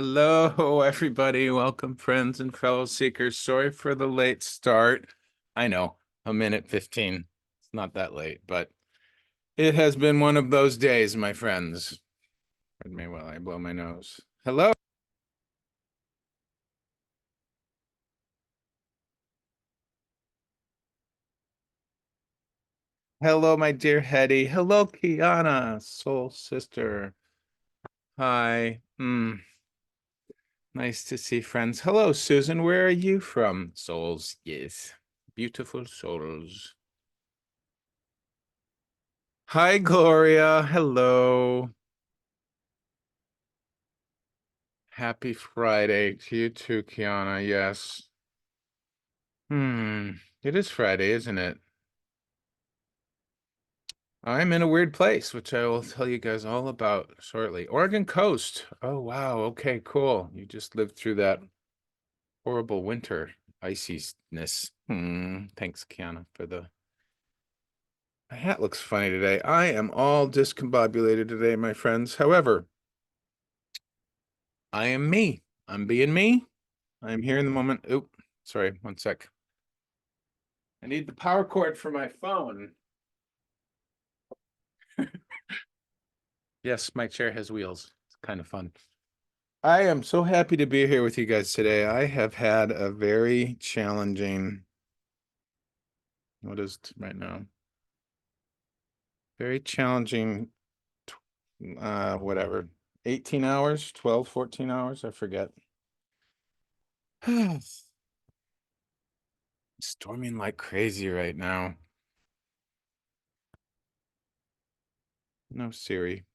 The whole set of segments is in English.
Hello, everybody. Welcome, friends and fellow seekers. Sorry for the late start. I know, a minute 15. It's not that late, but it has been one of those days, my friends. Pardon me while I blow my nose. Hello. Hello, my dear Hetty. Hello, Kiana, soul sister. Hi. Nice to see friends. Hello, Susan. Where are you from? Souls. Yes. Beautiful souls. Hi, Gloria. Hello. Happy Friday to you too, Kiana. Yes. It is Friday, isn't it? I'm in a weird place, which I will tell you guys all about shortly. Oregon coast. Oh, wow. Okay, cool. You just lived through that horrible winter iciness. Thanks, Kiana, for the... My hat looks funny today. I am all discombobulated today, my friends. However, I am me. I'm being me. I'm here in the moment. Oop, sorry, one sec. I need the power cord for my phone. Yes, my chair has wheels. It's kind of fun. I am so happy to be here with you guys today. I have had a very challenging, what is it right now? Very challenging, whatever, 18 hours, 12, 14 hours, I forget. Storming like crazy right now. No, Siri.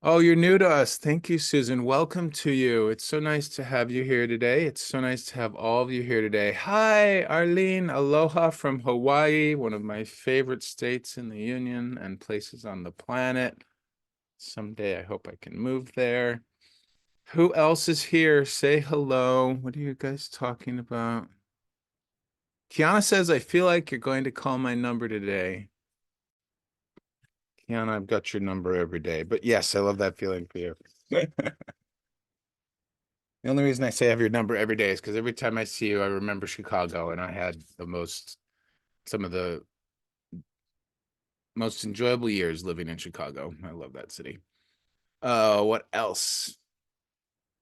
Oh, you're new to us. Thank you, Susan. Welcome to you. It's so nice to have you here today. It's so nice to have all of you here today. Hi, Arlene. Aloha from Hawaii, one of my favorite states in the Union and places on the planet. Someday I hope I can move there. Who else is here? Say hello. What are you guys talking about? Kiana says, I feel like you're going to call my number today. Kiana, I've got your number every day. But yes, I love that feeling for you. The only reason I say I have your number every day is because every time I see you, I remember Chicago, and I had some of the most enjoyable years living in Chicago. I love that city. What else?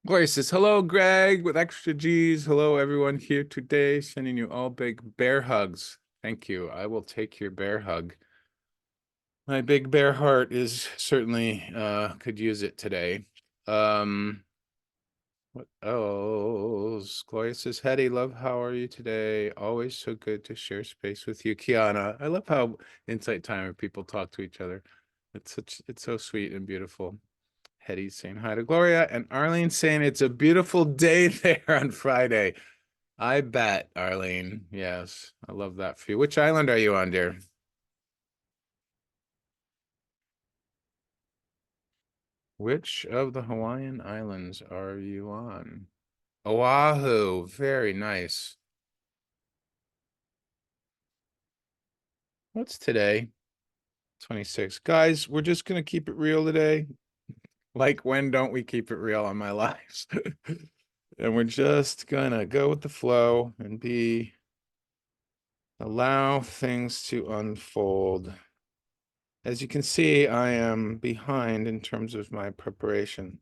Gloria says, hello, Greg, with extra G's. Hello, everyone here today. Sending you all big bear hugs. Thank you. I will take your bear hug. My big bear heart is certainly could use it today. What else? Gloria says, Hetty, love, how are you today? Always so good to share space with you. Kiana, I love how Insight Timer people talk to each other. It's so sweet and beautiful. Hetty's saying hi to Gloria, and Arlene saying it's a beautiful day there on Friday. I bet, Arlene. Yes, I love that for you. Which island are you on, dear? Which of the Hawaiian islands are you on? Oahu. Very nice. What's today? 26. Guys, we're just going to keep it real today. Like, when don't we keep it real on my lives? And we're just going to go with the flow and allow things to unfold. As you can see, I am behind in terms of my preparation.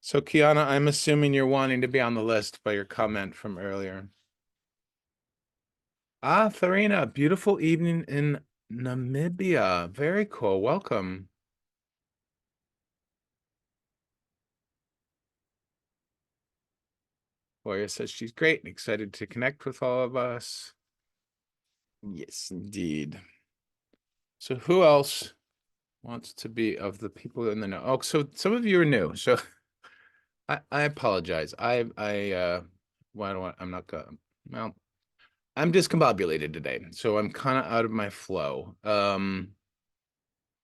So, Kiana, I'm assuming you're wanting to be on the list by your comment from earlier. Ah, Farina, beautiful evening in Namibia. Very cool. Welcome. Gloria says she's great and excited to connect with all of us. Yes, indeed. So who else wants to be of the people in the know? Oh, so some of you are new. So I apologize. Why do I'm not gonna, well, I'm discombobulated today, so I'm kind of out of my flow. I'm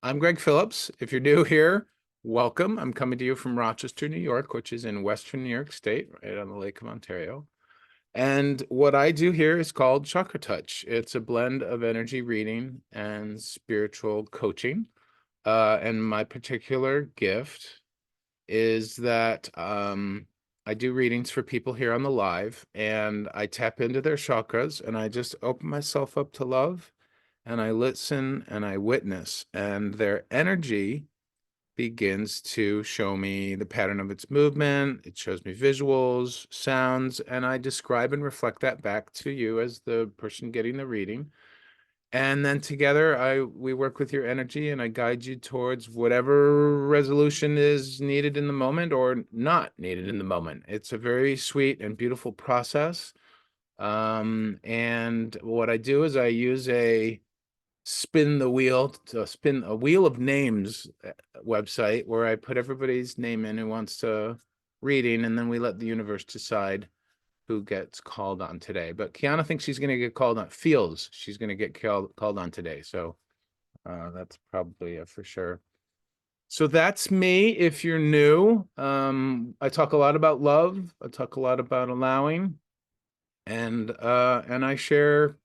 Greg Phillips. If you're new here, welcome. I'm coming to you from Rochester, New York, which is in Western New York State, right on the Lake of Ontario. And what I do here is called ChakraTouch. It's a blend of energy reading and spiritual coaching. And my particular gift is that I do readings for people here on the live, and I tap into their chakras and I just open myself up to love, and I listen and I witness, and their energy begins to show me the pattern of its movement. It shows me visuals, sounds, and I describe and reflect that back to you as the person getting the reading. And then together we work with your energy, and I guide you towards whatever resolution is needed in the moment or not needed in the moment. It's a very sweet and beautiful process. And what I do is I use a spin the wheel to spin a wheel of names website where I put everybody's name in who wants to reading, and then we let the universe decide who gets called on today. But Kiana thinks she's going to get called on, feels she's going to get called on today. So that's probably for sure. So that's me. If you're new, I talk a lot about love. I talk a lot about allowing, and I share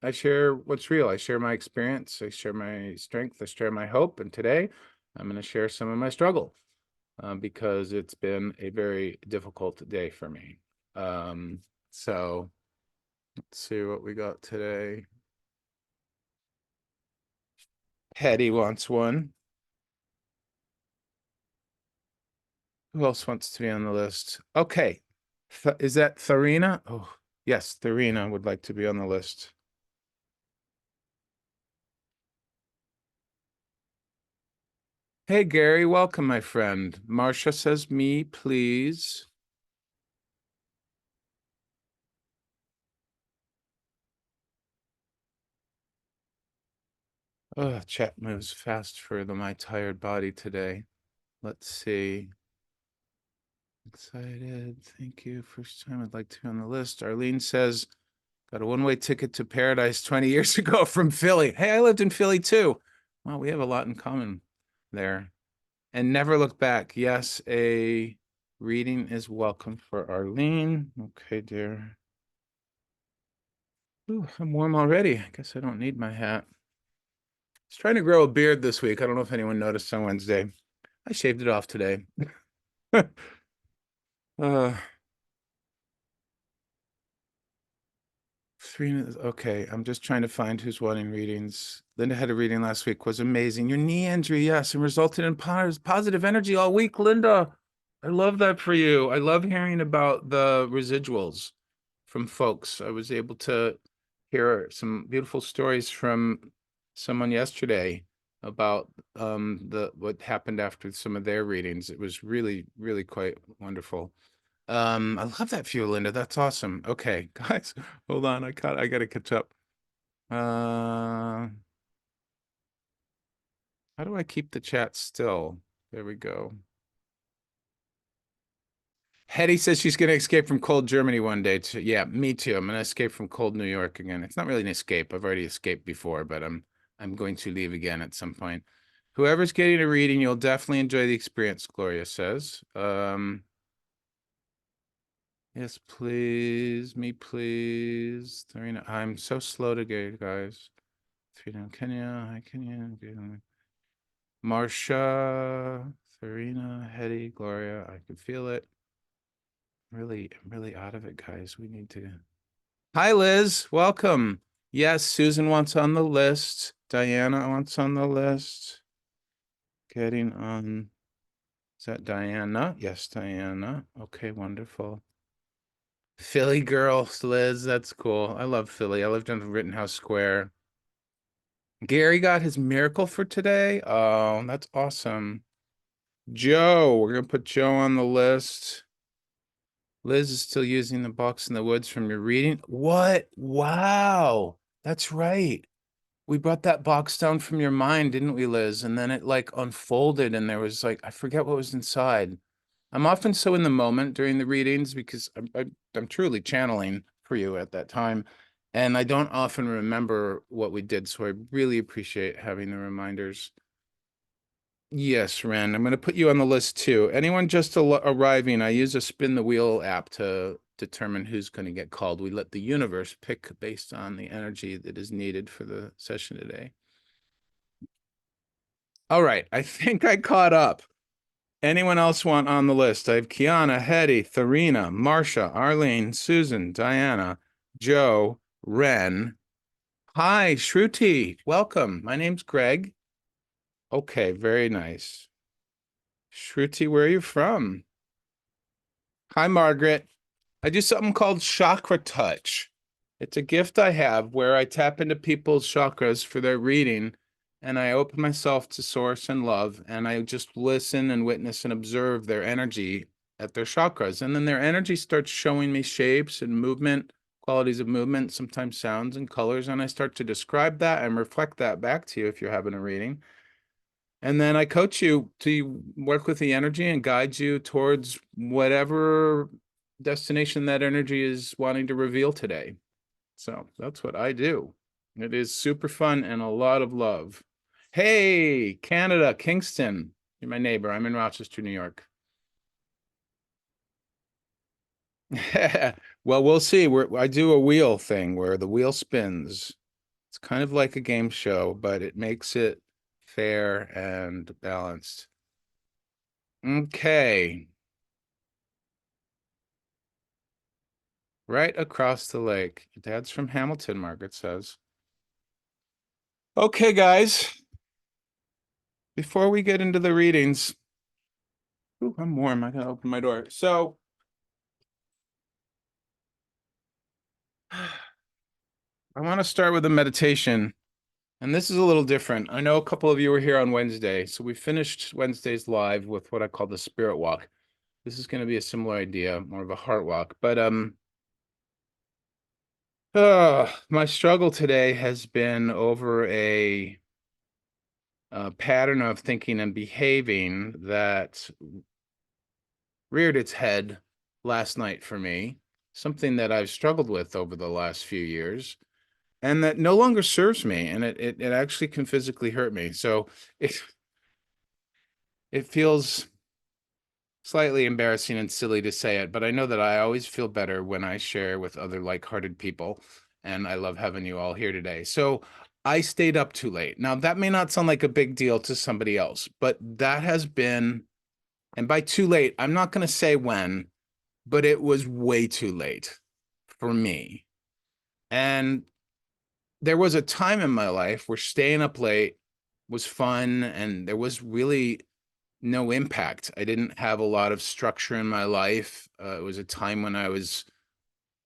what's real. I share my experience. I share my strength. I share my hope. And today I'm going to share some of my struggle because it's been a very difficult day for me. So let's see what we got today. Hetty wants one. Who else wants to be on the list? Okay. Is that Tharina? Oh, yes, Tharina would like to be on the list. Hey, Gary, welcome, my friend. Marcia says, me, please. Oh, chat moves fast for my tired body today. Let's see. Excited. Thank you. First time I'd like to be on the list. Arlene says, got a one-way ticket to paradise 20 years ago from Philly. Hey, I lived in Philly too. Well, we have a lot in common there. And never look back. Yes, a reading is welcome for Arlene. Okay, dear. Ooh, I'm warm already. I guess I don't need my hat. I was trying to grow a beard this week. I don't know if anyone noticed on Wednesday. I shaved it off today. uh, okay, I'm just trying to find who's wanting readings. Linda had a reading last week, was amazing. Your knee injury, yes, and resulted in positive energy all week, Linda. I love that for you. I love hearing about the residuals from folks. I was able to hear some beautiful stories from someone yesterday about the what happened after some of their readings. It was really, really quite wonderful. I love that for you, Linda. That's awesome. Okay, guys, hold on. I gotta catch up. How do I keep the chat still? There we go. Hetty says she's gonna escape from cold Germany one day. Yeah, me too. I'm gonna escape from cold New York again. It's not really an escape. I've already escaped before, but I'm going to leave again at some point. Whoever's getting a reading, you'll definitely enjoy the experience, Gloria says. Yes, please. Me, please. Serena, I'm so slow to get, guys. Serena, Kenya. Hi, Kenya. Marcia, Serena, Hetty, Gloria. I can feel it. I'm really out of it, guys. We need to. Hi, Liz. Welcome. Yes, Susan wants on the list. Diana wants on the list. Getting on. Is that Diana? Yes, Diana. Okay, wonderful. Philly girl, Liz. That's cool. I love Philly. I lived on Rittenhouse Square. Gary got his miracle for today. Oh, that's awesome. Joe, we're gonna put Joe on the list. Liz is still using the box in the woods from your reading. What? Wow. That's right. We brought that box down from your mind, didn't we, Liz? And then it like unfolded and there was like, I forget what was inside. I'm often so in the moment during the readings because I'm truly channeling for you at that time. And I don't often remember what we did. So I really appreciate having the reminders. Yes, Ren, I'm going to put you on the list too. Anyone just arriving, I use a spin the wheel app to determine who's going to get called. We let the universe pick based on the energy that is needed for the session today. All right, I think I caught up. Anyone else want on the list? I have Kiana, Hetty, Tharina, Marcia, Arlene, Susan, Diana, Joe, Ren. Hi, Shruti. Welcome. My name's Greg. Okay, very nice. Shruti, where are you from? Hi, Margaret. I do something called ChakraTouch. It's a gift I have where I tap into people's chakras for their reading and I open myself to source and love and I just listen and witness and observe their energy at their chakras. And then their energy starts showing me shapes and movement, qualities of movement, sometimes sounds and colors. And I start to describe that and reflect that back to you if you're having a reading. And then I coach you to work with the energy and guide you towards whatever destination that energy is wanting to reveal today. So that's what I do. It is super fun and a lot of love. Hey, Canada, Kingston. You're my neighbor. I'm in Rochester, New York. Well, we'll see. I do a wheel thing where the wheel spins. It's kind of like a game show, but it makes it fair and balanced. Okay. Right across the lake. Dad's from Hamilton, Margaret says. Okay, guys. Before we get into the readings, ooh, I'm warm. I gotta open my door. So, I want to start with a meditation, and this is a little different. I know a couple of you were here on Wednesday, so we finished Wednesday's live with what I call the spirit walk. This is going to be a similar idea, more of a heart walk. But my struggle today has been over a pattern of thinking and behaving that reared its head last night for me, something that I've struggled with over the last few years, and that no longer serves me, and it actually can physically hurt me. So it it feels slightly embarrassing and silly to say it, but I know that I always feel better when I share with other like-hearted people, and I love having you all here today. So I stayed up too late. Now, that may not sound like a big deal to somebody else, but that has been, and by too late, I'm not going to say when, but it was way too late for me. And there was a time in my life where staying up late was fun and there was really no impact. I didn't have a lot of structure in my life. It was a time when I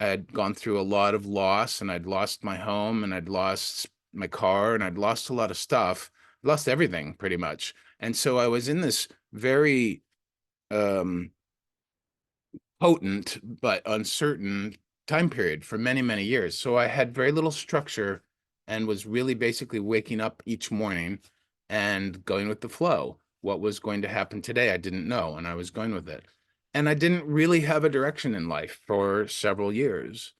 had gone through a lot of loss and I'd lost my home and I'd lost my car and I'd lost a lot of stuff, lost everything pretty much. And so I was in this very um, potent but uncertain time period for many, many years. So I had very little structure and was really basically waking up each morning and going with the flow. What was going to happen today, I didn't know, and I was going with it. And I didn't really have a direction in life for several years.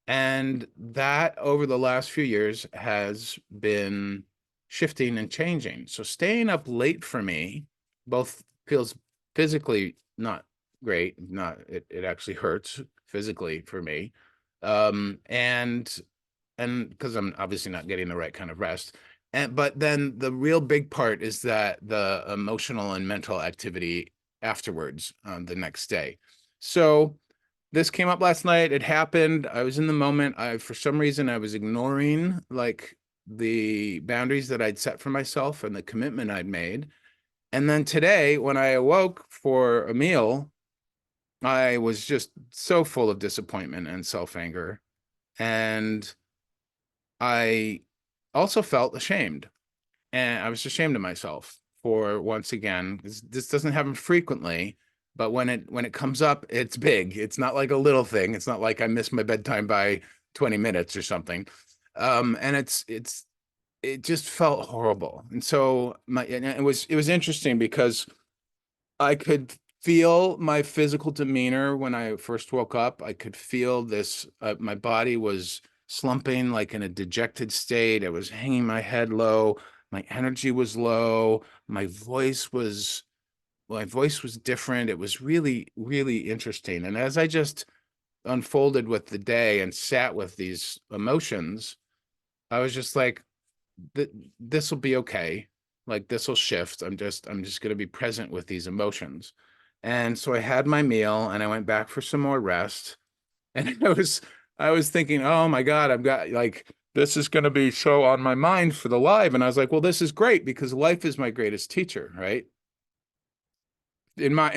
And that over the last few years has been shifting and changing. So staying up late for me both feels physically not great, not it actually hurts physically for me. And because I'm obviously not getting the right kind of rest. And but then the real big part is that the emotional and mental activity afterwards on the next day. So this came up last night. It happened. I was in the moment. For some reason, I was ignoring like the boundaries that I'd set for myself and the commitment I'd made. And then today, when I awoke for a meal, I was just so full of disappointment and self-anger. And I also felt ashamed. And I was ashamed of myself for once again, this doesn't happen frequently, but when it comes up, it's big. It's not like a little thing. It's not like I missed my bedtime by 20 minutes or something. And it just felt horrible. And so and it was interesting because I could feel my physical demeanor when I first woke up. I could feel this, my body was slumping like in a dejected state. I was hanging my head low. My energy was low. My voice was different. It was really, really interesting. And as I just unfolded with the day and sat with these emotions, I was just like, this will be okay. like this will shift. I'm just going to be present with these emotions. And so I had my meal and I went back for some more rest. And I was thinking, oh my God, I've got like this is going to be so on my mind for the live. And I was like, well, this is great because life is my greatest teacher, right? In my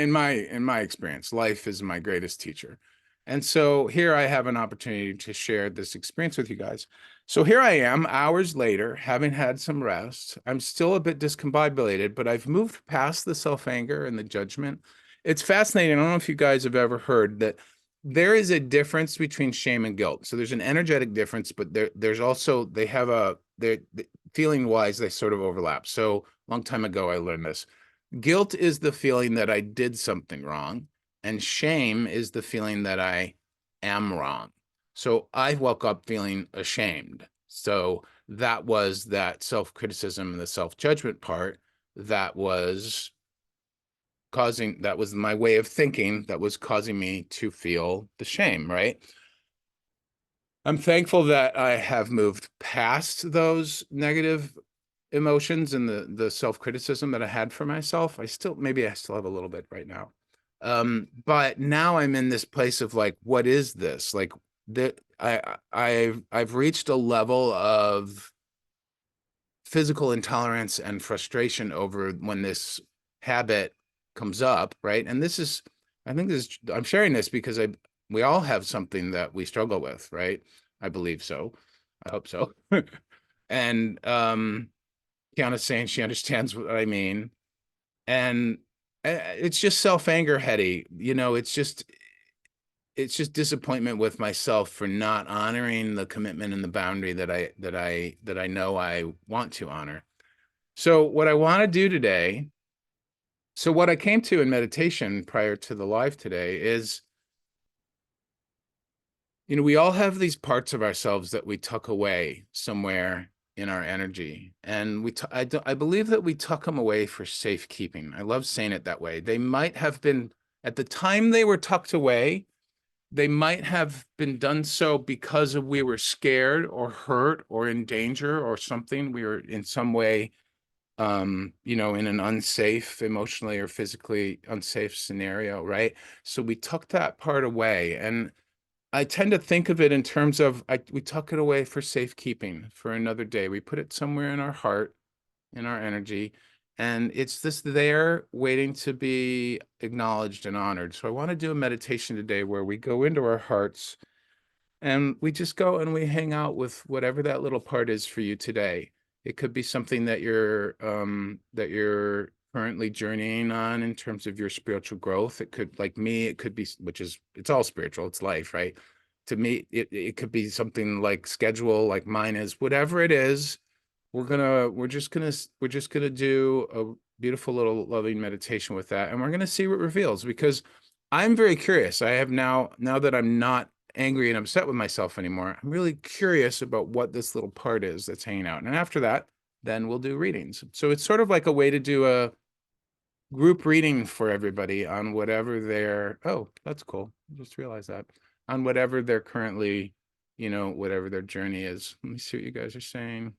experience, life is my greatest teacher. And so here I have an opportunity to share this experience with you guys. So here I am, hours later, having had some rest. I'm still a bit discombobulated, but I've moved past the self-anger and the judgment. It's fascinating. I don't know if you guys have ever heard that there is a difference between shame and guilt. So there's an energetic difference, but there's also they have a they're feeling wise, they sort of overlap. So a long time ago, I learned this. Guilt is the feeling that I did something wrong, and shame is the feeling that I am wrong. So I woke up feeling ashamed. So that was that self-criticism and the self-judgment part that was that was my way of thinking that was causing me to feel the shame, right? I'm thankful that I have moved past those negative emotions and the self-criticism that I had for myself. Maybe I still have a little bit right now. But now I'm in this place of like, what is this? Like that I've reached a level of physical intolerance and frustration over when this habit comes up, right? And I'm sharing this because we all have something that we struggle with, right? I believe so. I hope so. And Kiana's saying she understands what I mean. And it's just self-anger heady. It's just disappointment with myself for not honoring the commitment and the boundary that I know I want to honor. So what I want to do today, so what I came to in meditation prior to the live today is, we all have these parts of ourselves that we tuck away somewhere in our energy. And I believe that we tuck them away for safekeeping. I love saying it that way. They might have been, at the time they were tucked away, they might have been done so because we were scared or hurt or in danger or something. We were in some way, in an unsafe, emotionally or physically unsafe scenario, right? So we tuck that part away. And I tend to think of it in terms of we tuck it away for safekeeping for another day. We put it somewhere in our heart, in our energy, and it's just there waiting to be acknowledged and honored. So I want to do a meditation today where we go into our hearts and we just go and we hang out with whatever that little part is for you today. It could be something that you're currently journeying on in terms of your spiritual growth. It could, like me, it could be, it's all spiritual, it's life, right? To me, it could be something like schedule, like mine is. Whatever it is, we're just gonna do a beautiful little loving meditation with that, and we're gonna see what reveals, because I'm very curious. I have now that I'm not angry and upset with myself anymore, I'm really curious about what this little part is that's hanging out. And after that, then we'll do readings. So it's sort of like a way to do a group reading for everybody on whatever oh, that's cool. I just realized that. On whatever they're currently, whatever their journey is. Let me see what you guys are saying.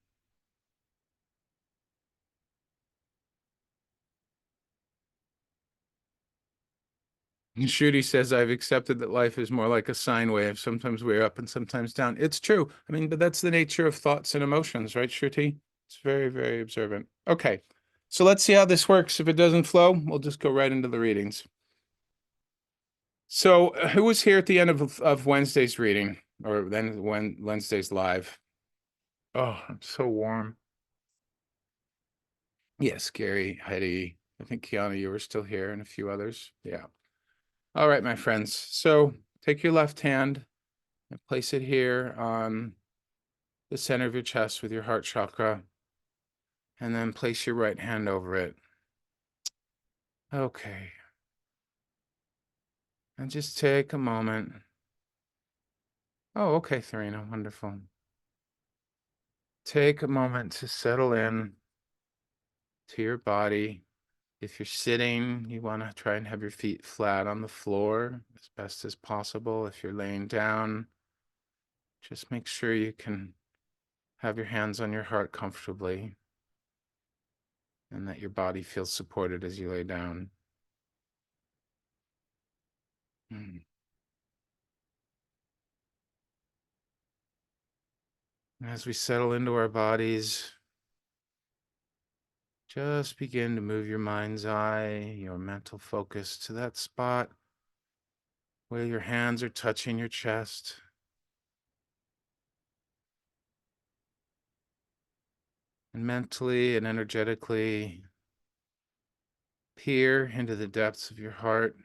Shruti says, I've accepted that life is more like a sine wave. Sometimes we're up and sometimes down. It's true. I mean, but that's the nature of thoughts and emotions, right, Shruti? It's very, very observant. Okay. So let's see how this works. If it doesn't flow, we'll just go right into the readings. So who was here at the end of Wednesday's reading, or then when Wednesday's live? Oh, I'm so warm. Yes, Gary, Heidi, I think Kiana, you were still here, and a few others. Yeah. All right, my friends. So take your left hand and place it here on the center of your chest with your heart chakra, and then place your right hand over it. Okay. And just take a moment. Oh, okay, Serena, wonderful. Take a moment to settle in to your body. If you're sitting, you want to try and have your feet flat on the floor as best as possible. If you're laying down, just make sure you can have your hands on your heart comfortably. and that your body feels supported as you lay down. As we settle into our bodies, just begin to move your mind's eye, your mental focus to that spot where your hands are touching your chest. And mentally and energetically peer into the depths of your heart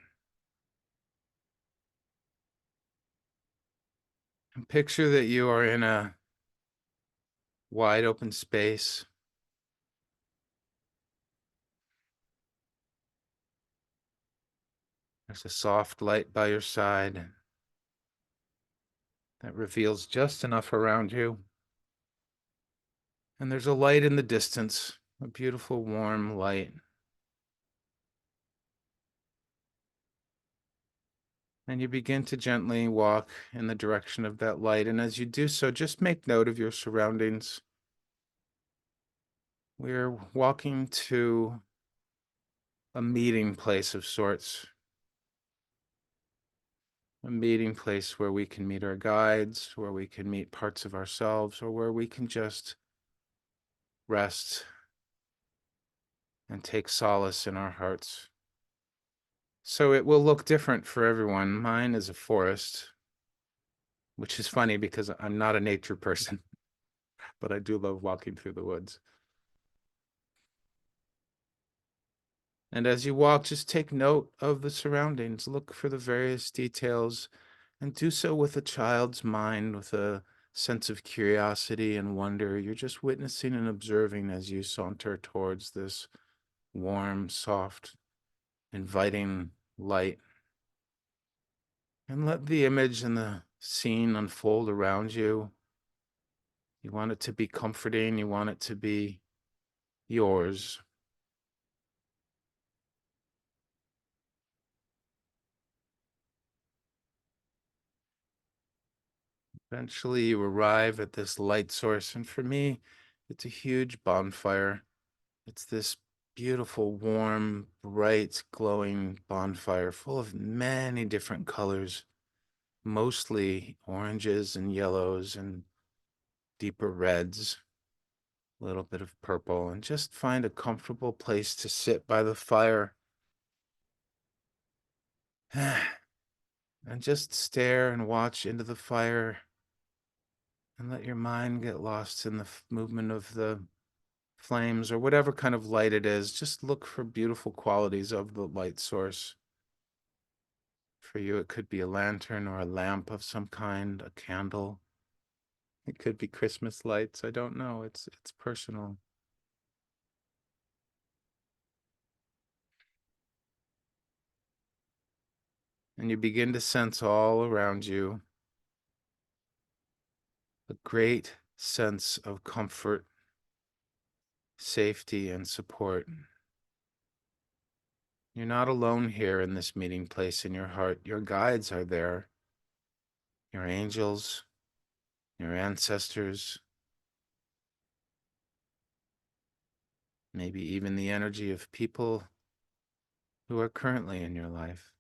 and picture that you are in a wide open space. There's a soft light by your side that reveals just enough around you. And there's a light in the distance, a beautiful warm light. And you begin to gently walk in the direction of that light. And as you do so, just make note of your surroundings. We're walking to a meeting place of sorts, a meeting place where we can meet our guides, where we can meet parts of ourselves, or where we can just rest and take solace in our hearts. So it will look different for everyone. Mine is a forest, which is funny because I'm not a nature person, but I do love walking through the woods. And as you walk, just take note of the surroundings, look for the various details, and do so with a child's mind, with a sense of curiosity and wonder. You're just witnessing and observing as you saunter towards this warm, soft, inviting light. And let the image and the scene unfold around you. You want it to be comforting, you want it to be yours. Eventually, you arrive at this light source, and for me, it's a huge bonfire. It's this beautiful, warm, bright, glowing bonfire full of many different colors, mostly oranges and yellows and deeper reds, a little bit of purple, and just find a comfortable place to sit by the fire and just stare and watch into the fire and let your mind get lost in the movement of the flames or whatever kind of light it is. Just look for beautiful qualities of the light source. For you, it could be a lantern or a lamp of some kind, a candle. It could be Christmas lights. I don't know. It's personal. And you begin to sense all around you a great sense of comfort, safety, and support. You're not alone here in this meeting place in your heart. Your guides are there, your angels, your ancestors, maybe even the energy of people who are currently in your life.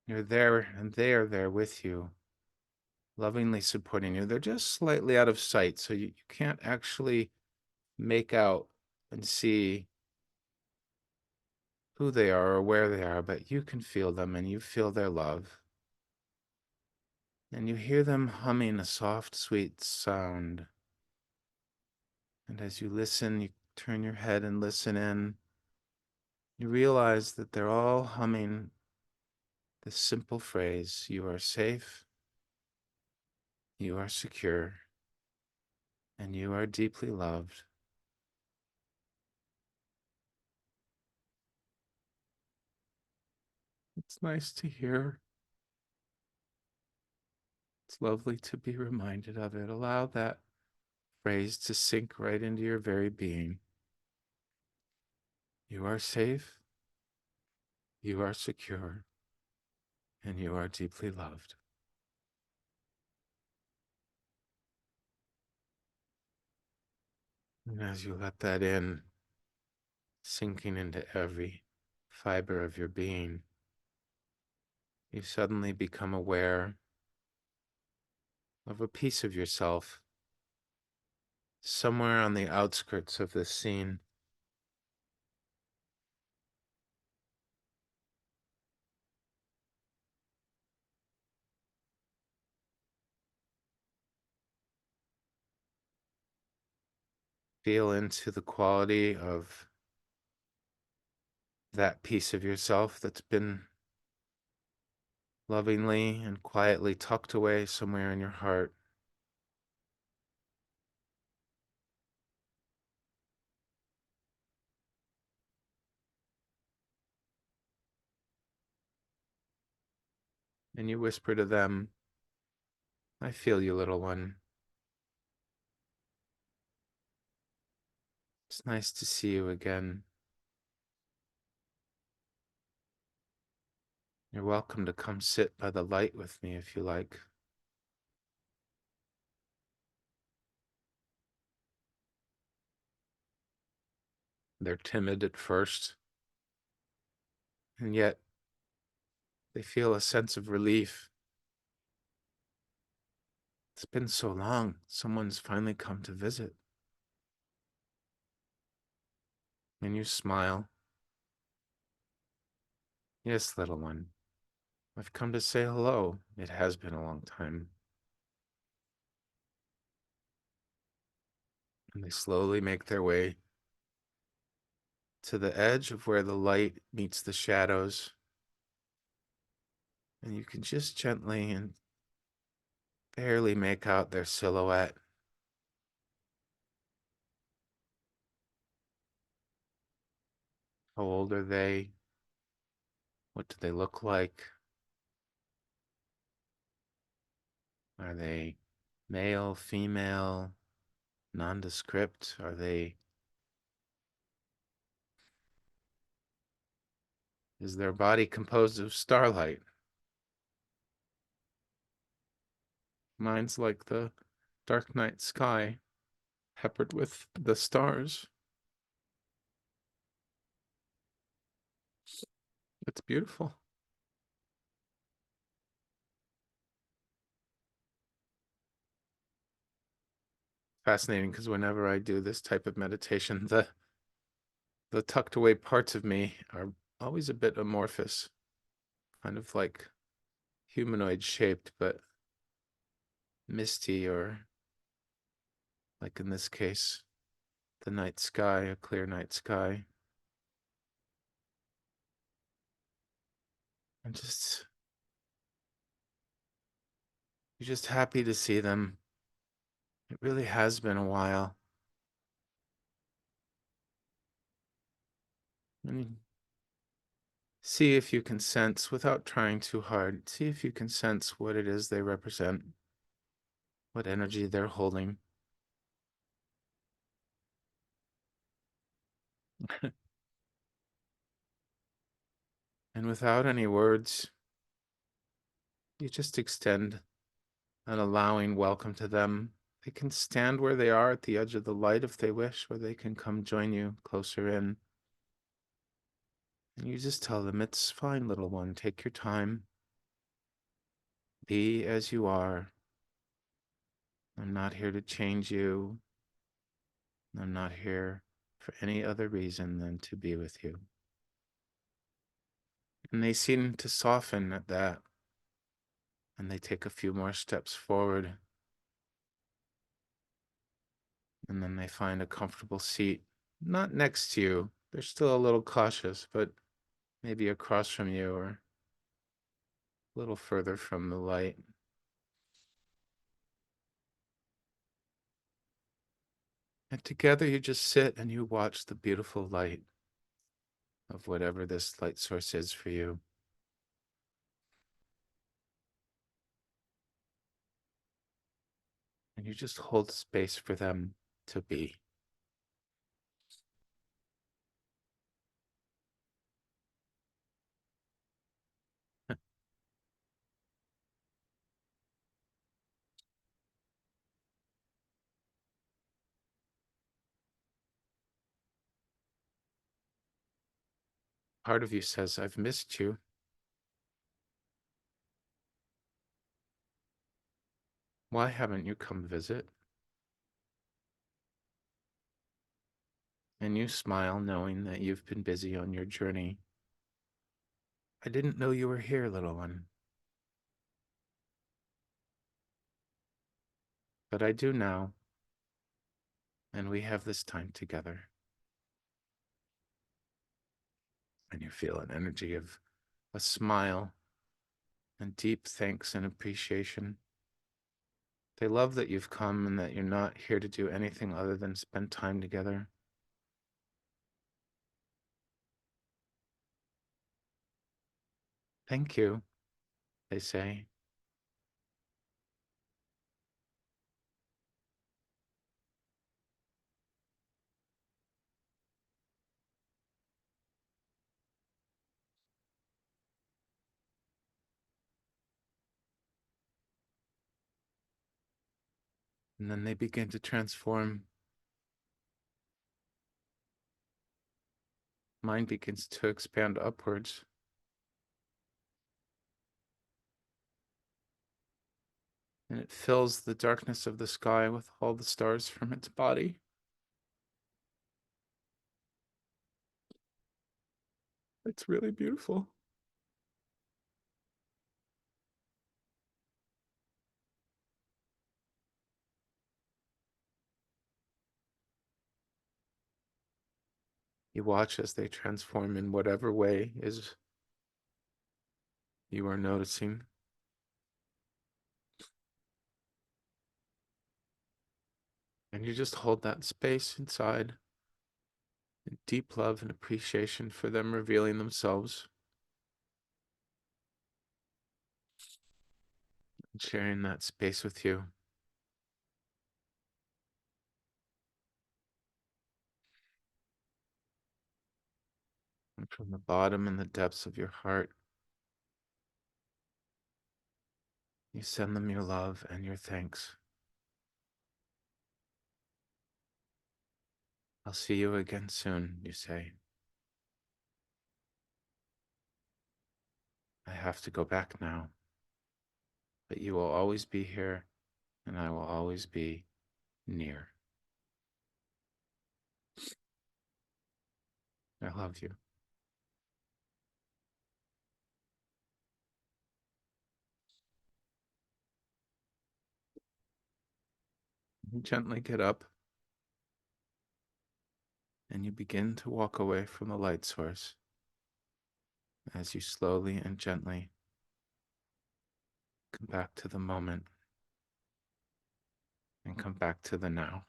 You're there and they are there with you, lovingly supporting you. They're just slightly out of sight, so you can't actually make out and see who they are or where they are, but you can feel them and you feel their love. And you hear them humming a soft, sweet sound. And as you listen, you turn your head and listen in. You realize that they're all humming this simple phrase: you are safe, you are secure, and you are deeply loved. It's nice to hear. It's lovely to be reminded of it. Allow that phrase to sink right into your very being. You are safe, you are secure, and you are deeply loved. And as you let that in, sinking into every fiber of your being. You suddenly become aware of a piece of yourself somewhere on the outskirts of this scene. Feel into the quality of that piece of yourself that's been lovingly and quietly tucked away somewhere in your heart. And you whisper to them, "I feel you, little one. It's nice to see you again. You're welcome to come sit by the light with me if you like." They're timid at first, and yet they feel a sense of relief. It's been so long. Someone's finally come to visit. And you smile. "Yes, little one. I've come to say hello. It has been a long time." And they slowly make their way to the edge of where the light meets the shadows. And you can just gently and barely make out their silhouette. How old are they? What do they look like? Are they male, female, nondescript? Is their body composed of starlight? Mine's like the dark night sky, peppered with the stars. It's beautiful. Fascinating, because whenever I do this type of meditation, the tucked away parts of me are always a bit amorphous, kind of like humanoid shaped, but misty, or like in this case, the night sky, a clear night sky. I'm just, you're just happy to see them. It really has been a while. And see if you can sense, without trying too hard, see if you can sense what it is they represent, what energy they're holding. And without any words, you just extend an allowing welcome to them. They can stand where they are at the edge of the light if they wish, or they can come join you closer in. And you just tell them, "It's fine, little one. Take your time. Be as you are. I'm not here to change you. I'm not here for any other reason than to be with you." And they seem to soften at that. And they take a few more steps forward. And then they find a comfortable seat, not next to you. They're still a little cautious, but maybe across from you or a little further from the light. And together you just sit and you watch the beautiful light of whatever this light source is for you. And you just hold space for them to be. Part of you says, I've missed you. Why haven't you come visit? And you smile, knowing that you've been busy on your journey. I didn't know you were here, little one. But I do now, and we have this time together. And you feel an energy of a smile and deep thanks and appreciation. They love that you've come and that you're not here to do anything other than spend time together. Thank you, they say. And then they begin to transform. Mind begins to expand upwards. And it fills the darkness of the sky with all the stars from its body. It's really beautiful. You watch as they transform in whatever way is you are noticing. And you just hold that space inside in deep love and appreciation for them revealing themselves and sharing that space with you. And from the bottom and the depths of your heart, you send them your love and your thanks. I'll see you again soon, you say. I have to go back now, but you will always be here, and I will always be near. I love you. You gently get up, and you begin to walk away from the light source as you slowly and gently come back to the moment and come back to the now.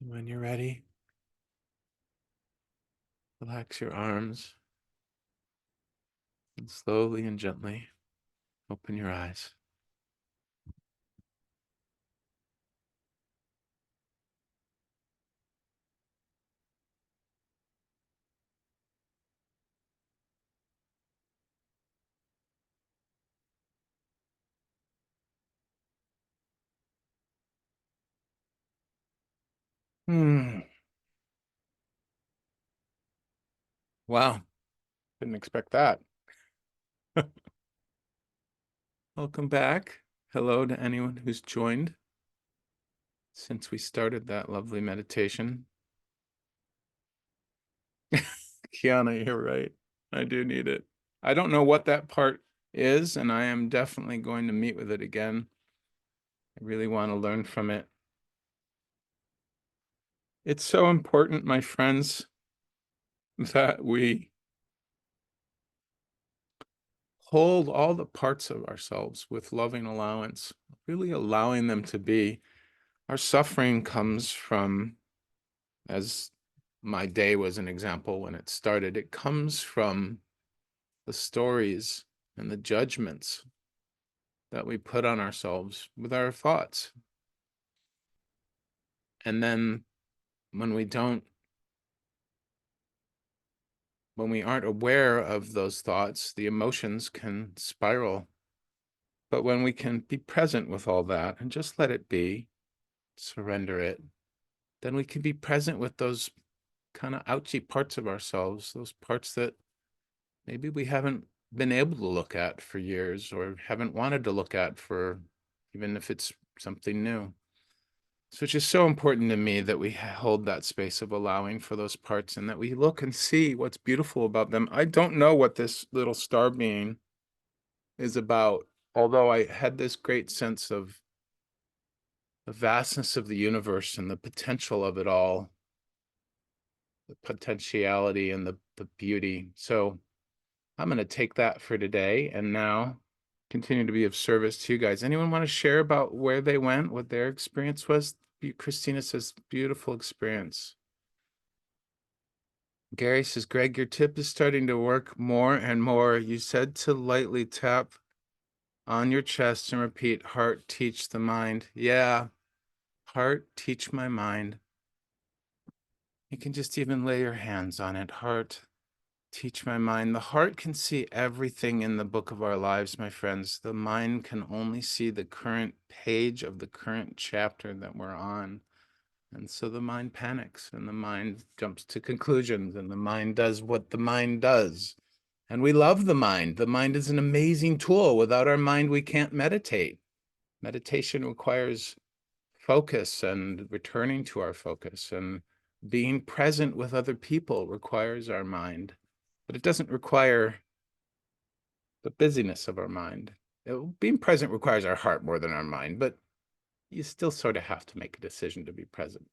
When you're ready, relax your arms and slowly and gently open your eyes. Hmm. Wow. Didn't expect that. Welcome back. Hello to anyone who's joined since we started that lovely meditation. Kiana, you're right. I do need it. I don't know what that part is, and I am definitely going to meet with it again. I really want to learn from it. It's so important, my friends, that we hold all the parts of ourselves with loving allowance, really allowing them to be. Our suffering comes from, as my day was an example when it started, it comes from the stories and the judgments that we put on ourselves with our thoughts. And then when we don't, when we aren't aware of those thoughts, the emotions can spiral. But when we can be present with all that and just let it be, surrender it, then we can be present with those kind of ouchy parts of ourselves, those parts that maybe we haven't been able to look at for years or haven't wanted to look at for, even if it's something new. So it's just so important to me that we hold that space of allowing for those parts and that we look and see what's beautiful about them. I don't know what this little star being is about, although I had this great sense of the vastness of the universe and the potential of it all, the potentiality and the beauty. So I'm going to take that for today and now continue to be of service to you guys. Anyone want to share about where they went, what their experience was? Christina says, beautiful experience. Gary says, Greg, your tip is starting to work more and more. You said to lightly tap on your chest and repeat, heart, teach the mind. Yeah, heart, teach my mind. You can just even lay your hands on it. Heart, teach my mind. The heart can see everything in the book of our lives, my friends. The mind can only see the current page of the current chapter that we're on. And so the mind panics and the mind jumps to conclusions and the mind does what the mind does. And we love the mind. The mind is an amazing tool. Without our mind, we can't meditate. Meditation requires focus and returning to our focus, and being present with other people requires our mind, but it doesn't require the busyness of our mind. Being present requires our heart more than our mind, but you still sort of have to make a decision to be present.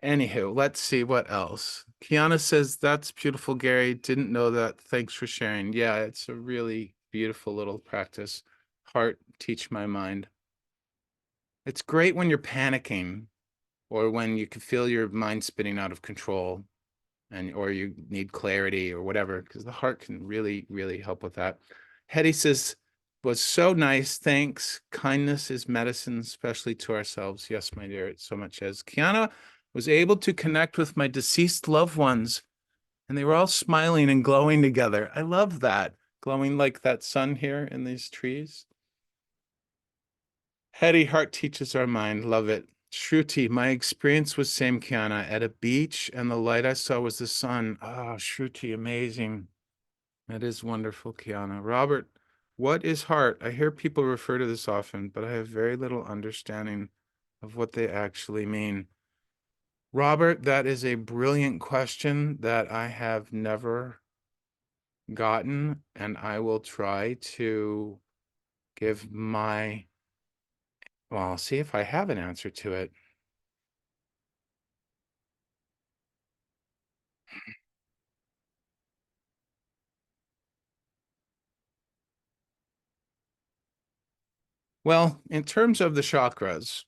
Anywho, let's see what else. Kiana says, that's beautiful, Gary. Didn't know that. Thanks for sharing. Yeah, it's a really beautiful little practice. Heart, teach my mind. It's great when you're panicking or when you can feel your mind spinning out of control and or you need clarity or whatever, because the heart can really, really help with that. Hetty says, was so nice. Thanks. Kindness is medicine, especially to ourselves. Yes, my dear, it so much as. Kiana was able to connect with my deceased loved ones, and they were all smiling and glowing together. I love that. Glowing like that sun here in these trees. Hetty, heart teaches our mind. Love it. Shruti, my experience was same, Kiana, at a beach, and the light I saw was the sun. Oh, Shruti, amazing. That is wonderful, Kiana. Robert, what is heart? I hear people refer to this often, but I have very little understanding of what they actually mean. Robert, that is a brilliant question that I have never gotten, and I will try to give my, well, I'll see if I have an answer to it. Well, in terms of the chakras,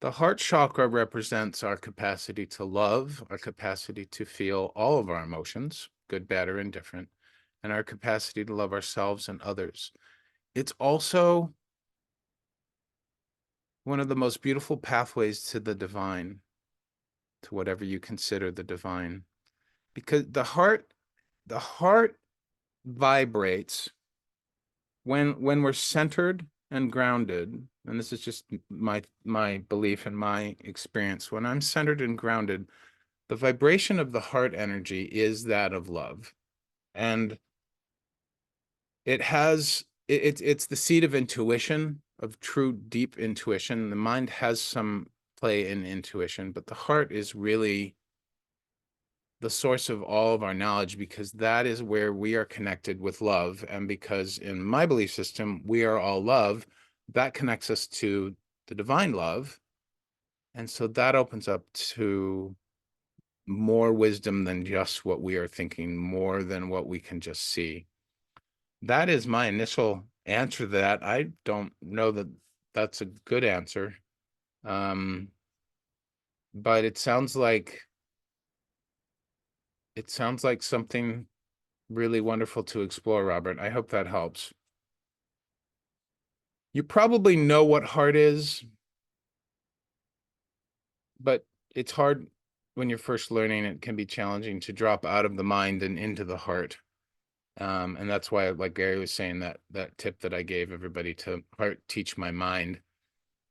the heart chakra represents our capacity to love, our capacity to feel all of our emotions, good, bad, or indifferent, and our capacity to love ourselves and others. It's also one of the most beautiful pathways to the divine, to whatever you consider the divine, because the heart vibrates when we're centered and grounded. And this is just my belief and my experience. When I'm centered and grounded, the vibration of the heart energy is that of love, and it's the seed of intuition, of true deep intuition. The mind has some play in intuition, but the heart is really the source of all of our knowledge, because that is where we are connected with love. And because in my belief system, we are all love, that connects us to the divine love. And so that opens up to more wisdom than just what we are thinking, more than what we can just see. That is my initial answer to that. I don't know that that's a good answer. But it sounds like something really wonderful to explore, Robert. I hope that helps. You probably know what heart is, but it's hard when you're first learning. It can be challenging to drop out of the mind and into the heart. And that's why, like Gary was saying, that tip that I gave everybody to heart teach my mind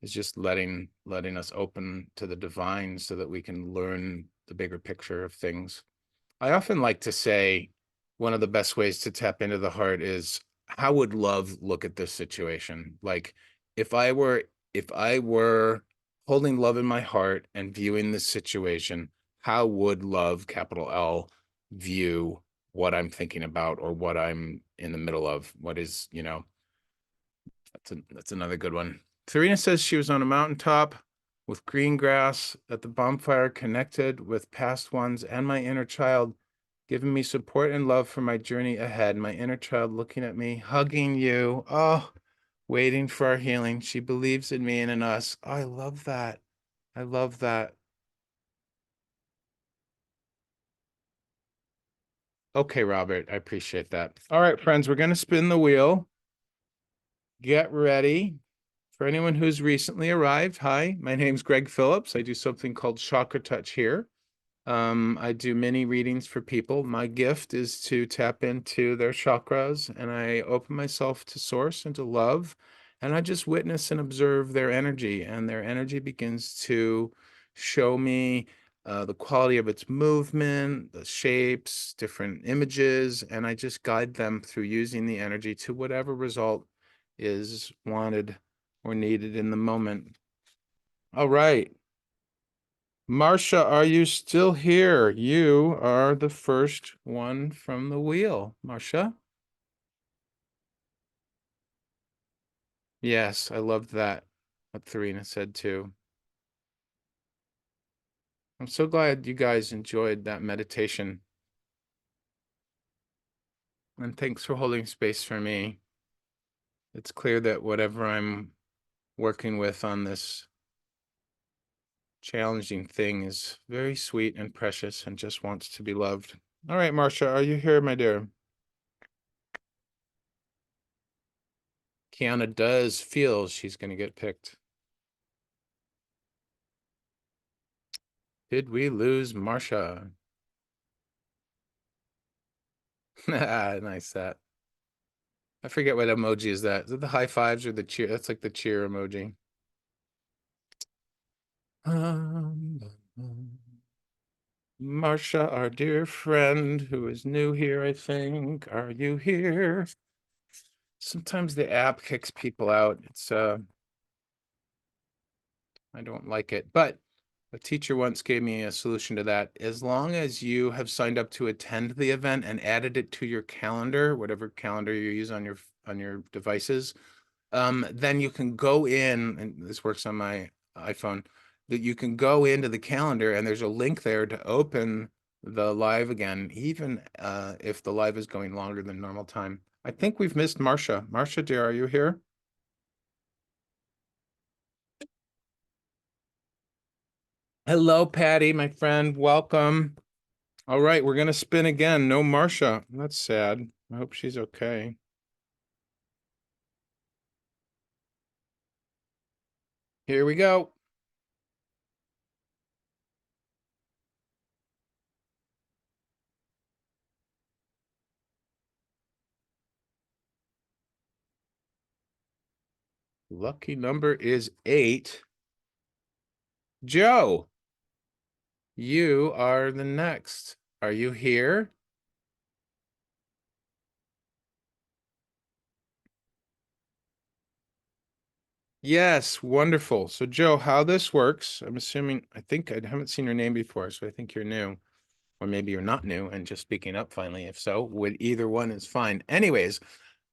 is just letting us open to the divine so that we can learn the bigger picture of things. I often like to say one of the best ways to tap into the heart is, how would love look at this situation? Like, if I were holding love in my heart and viewing this situation, how would love, capital L, view what I'm thinking about or what I'm in the middle of? What is, that's another good one. Serena says she was on a mountaintop with green grass at the bonfire, connected with past ones and my inner child, giving me support and love for my journey ahead. My inner child looking at me, hugging you. Oh, waiting for our healing. She believes in me and in us. Oh, I love that. I love that. Okay, Robert, I appreciate that. All right, friends, we're going to spin the wheel. Get ready. For anyone who's recently arrived, hi, my name's Greg Phillips. I do something called ChakraTouch here. I do mini readings for people. My gift is to tap into their chakras, and I open myself to source and to love, and I just witness and observe their energy, and their energy begins to show me the quality of its movement, the shapes, different images, and I just guide them through using the energy to whatever result is wanted or needed in the moment. All right. Marcia, are you still here? You are the first one from the wheel. Marcia? Yes, I loved that. What Therina said too. I'm so glad you guys enjoyed that meditation. And thanks for holding space for me. It's clear that whatever I'm working with on this challenging thing is very sweet and precious and just wants to be loved. All right, Marcia, are you here, my dear? Kiana does feel she's going to get picked. Did we lose Marcia? Nice that. I forget what emoji is that. Is it the high fives or the cheer? That's like the cheer emoji. Marcia, our dear friend who is new here, I think. Are you here? Sometimes the app kicks people out. I don't like it. But a teacher once gave me a solution to that. As long as you have signed up to attend the event and added it to your calendar, whatever calendar you use on your devices, then you can go in, and this works on my iPhone, that you can go into the calendar and there's a link there to open the live again, even if the live is going longer than normal time. I think we've missed Marcia. Marcia, dear, are you here? Hello, Patty, my friend. Welcome. All right, we're gonna spin again. No Marcia. That's sad. I hope she's okay. Here we go. Lucky number is 8. Joe, you are the next. Are you here? Yes, wonderful. So, Joe, how this works, I'm assuming, I think I haven't seen your name before, so I think you're new. Or maybe you're not new and just speaking up finally. If so, would either one is fine. Anyways,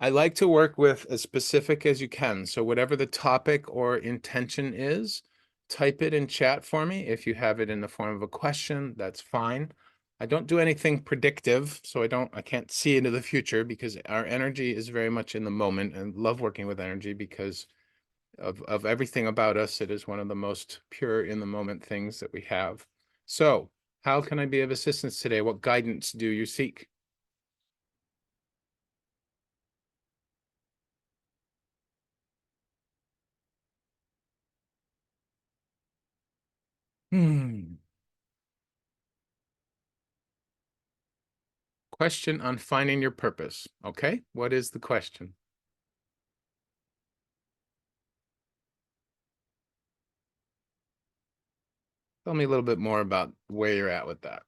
I like to work with as specific as you can. So whatever the topic or intention is, type it in chat for me. If you have it in the form of a question, that's fine. I don't do anything predictive, so I can't see into the future because our energy is very much in the moment, and love working with energy because of everything about us. It is one of the most pure in the moment things that we have. So, how can I be of assistance today? What guidance do you seek? Hmm. Question on finding your purpose. Okay, what is the question? Tell me a little bit more about where you're at with that.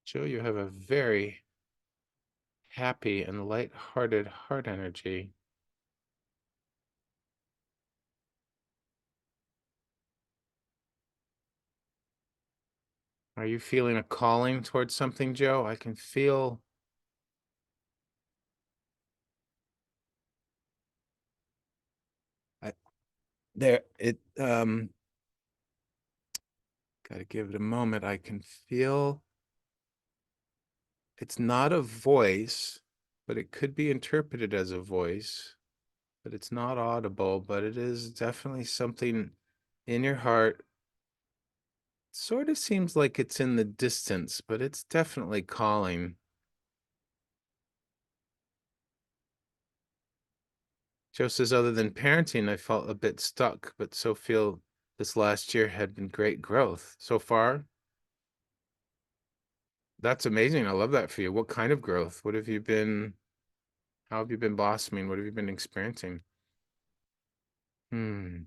Joe, you have a very happy and light-hearted heart energy. Are you feeling a calling towards something, Joe? I can feel I, there it gotta give it a moment. I can feel it's not a voice, but it could be interpreted as a voice, but it's not audible, but it is definitely something in your heart. Sort of seems like it's in the distance, but it's definitely calling. Joe says, other than parenting, I felt a bit stuck, but so feel this last year had been great growth. So far, that's amazing. I love that for you. What kind of growth? How have you been blossoming? What have you been experiencing? Hmm.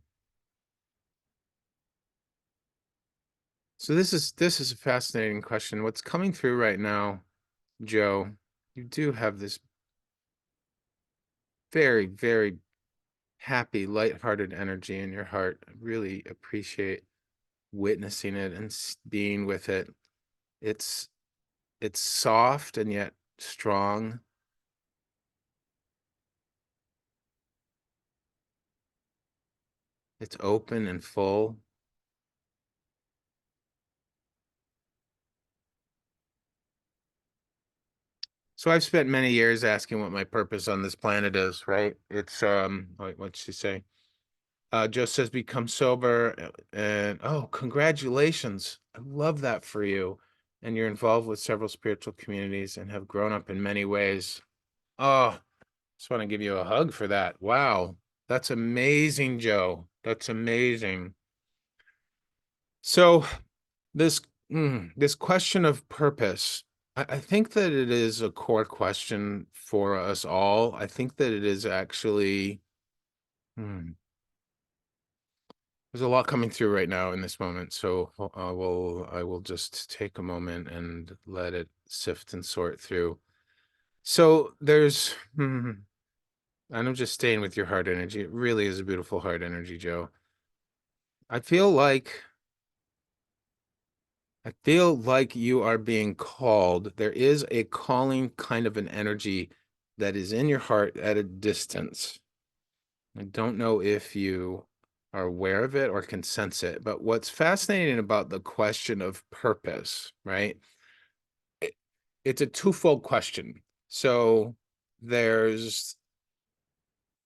So this is a fascinating question. What's coming through right now, Joe, you do have this very, very happy, lighthearted energy in your heart. I really appreciate witnessing it and being with it. It's it's soft and yet strong. It's open and full. So I've spent many years asking what my purpose on this planet is, right? It's what'd she say? Joe says become sober and oh, congratulations. I love that for you. And you're involved with several spiritual communities and have grown up in many ways. Oh, just want to give you a hug for that. Wow. That's amazing, Joe. That's amazing. So this this question of purpose, I think that it is a core question for us all. I think that it is actually there's a lot coming through right now in this moment, so I will just take a moment and let it sift and sort through. So there's and I'm just staying with your heart energy. It really is a beautiful heart energy, Joe. I feel like I feel like you are being called. There is a calling kind of an energy that is in your heart at a distance. I don't know if you are aware of it or can sense it, but what's fascinating about the question of purpose, right? It, it's a twofold question. So there's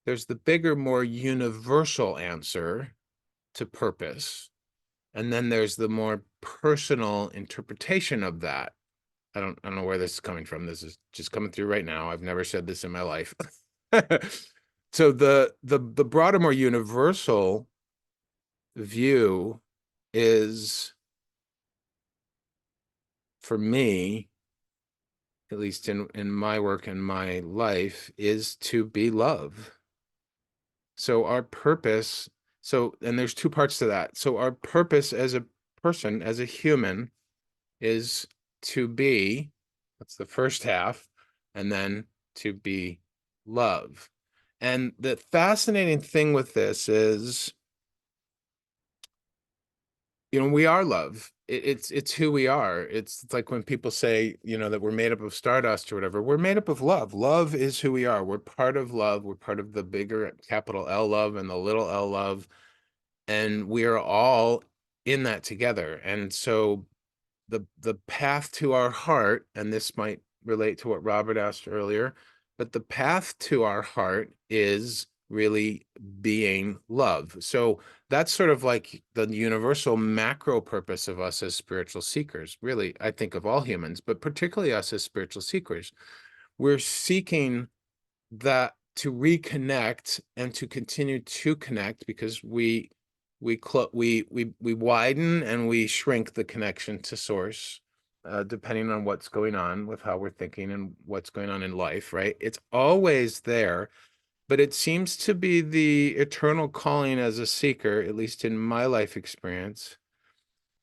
there's the bigger, more universal answer to purpose, and then there's the more personal interpretation of that. I don't know where this is coming from. This is just coming through right now. I've never said this in my life. So the broader, more universal view is, for me, at least in my work and my life, is to be love. So our purpose, and there's two parts to that. So our purpose as a person, as a human, is to be, that's the first half, and then to be love. And the fascinating thing with this is, we are love. It's who we are. It's like when people say, that we're made up of stardust or whatever. We're made up of love. Love is who we are. We're part of love. We're part of the bigger capital L love and the little L love. And we are all in that together. And so the path to our heart, and this might relate to what Robert asked earlier, but the path to our heart is really being love. So that's sort of like the universal macro purpose of us as spiritual seekers. Really, I think of all humans, but particularly us as spiritual seekers. We're seeking that to reconnect and to continue to connect, because we widen and we shrink the connection to source, depending on what's going on with how we're thinking and what's going on in life, right? It's always there, but it seems to be the eternal calling as a seeker, at least in my life experience,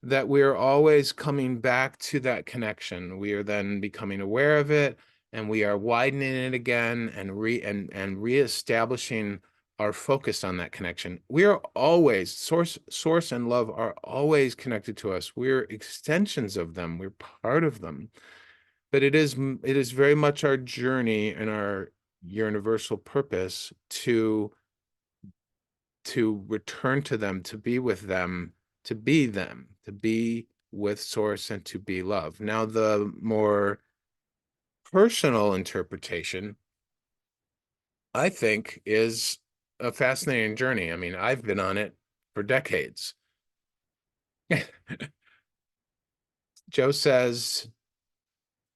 that we're always coming back to that connection. We are then becoming aware of it, and we are widening it again and reestablishing our focus on that connection. We are always source and love are always connected to us. We're extensions of them. We're part of them. But it is very much our journey and our universal purpose to return to them, to be with them, to be them, to be with source, and to be love. Now, the more personal interpretation, I think, is a fascinating journey. I mean, I've been on it for decades. Joe says,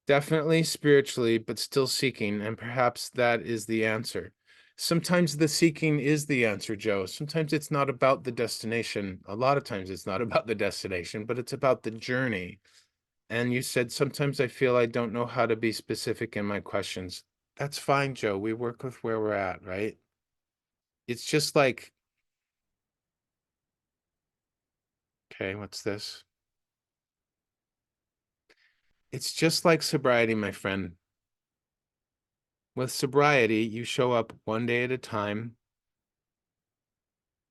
definitely spiritually, but still seeking, and perhaps that is the answer. Sometimes the seeking is the answer, Joe. Sometimes it's not about the destination. A lot of times it's not about the destination, but it's about the journey. And you said, sometimes I feel I don't know how to be specific in my questions. That's fine, Joe. We work with where we're at, right? It's just like, okay, what's this? It's just like sobriety, my friend. With sobriety, you show up one day at a time,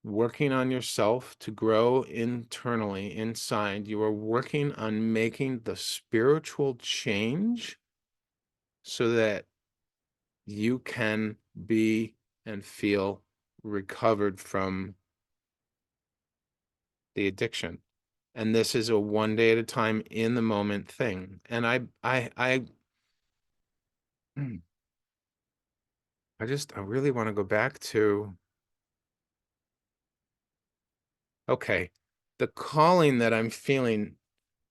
working on yourself to grow internally inside. You are working on making the spiritual change so that you can be and feel recovered from the addiction. And this is a one day at a time, in the moment thing. And I really want to go back to, okay, the calling that I'm feeling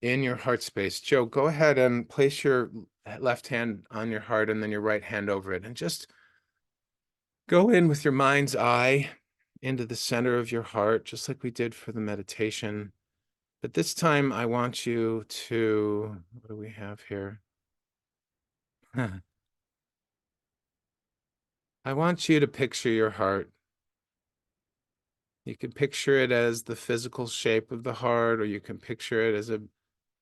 in your heart space. Joe, go ahead and place your left hand on your heart and then your right hand over it, and just go in with your mind's eye into the center of your heart, just like we did for the meditation. But this time I want you to, what do we have here? I want you to picture your heart. You can picture it as the physical shape of the heart, or you can picture it as a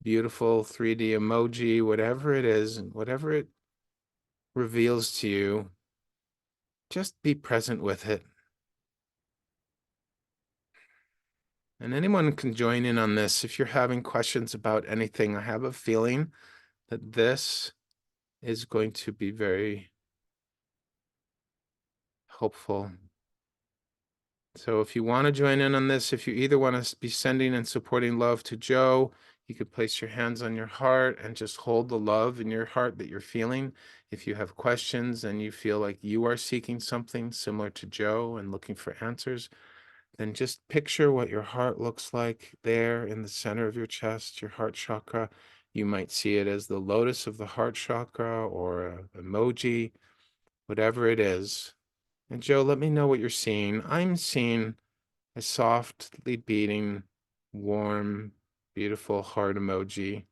beautiful 3D emoji, whatever it is, and whatever it reveals to you, just be present with it. And anyone can join in on this if you're having questions about anything. I have a feeling that this is going to be very helpful. So if you want to join in on this, if you either want to be sending and supporting love to Joe, you could place your hands on your heart and just hold the love in your heart that you're feeling. If you have questions and you feel like you are seeking something similar to Joe and looking for answers, then just picture what your heart looks like there in the center of your chest, your heart chakra. You might see it as the lotus of the heart chakra or an emoji, whatever it is. And Joe, let me know what you're seeing. I'm seeing a softly beating, warm, beautiful heart emoji.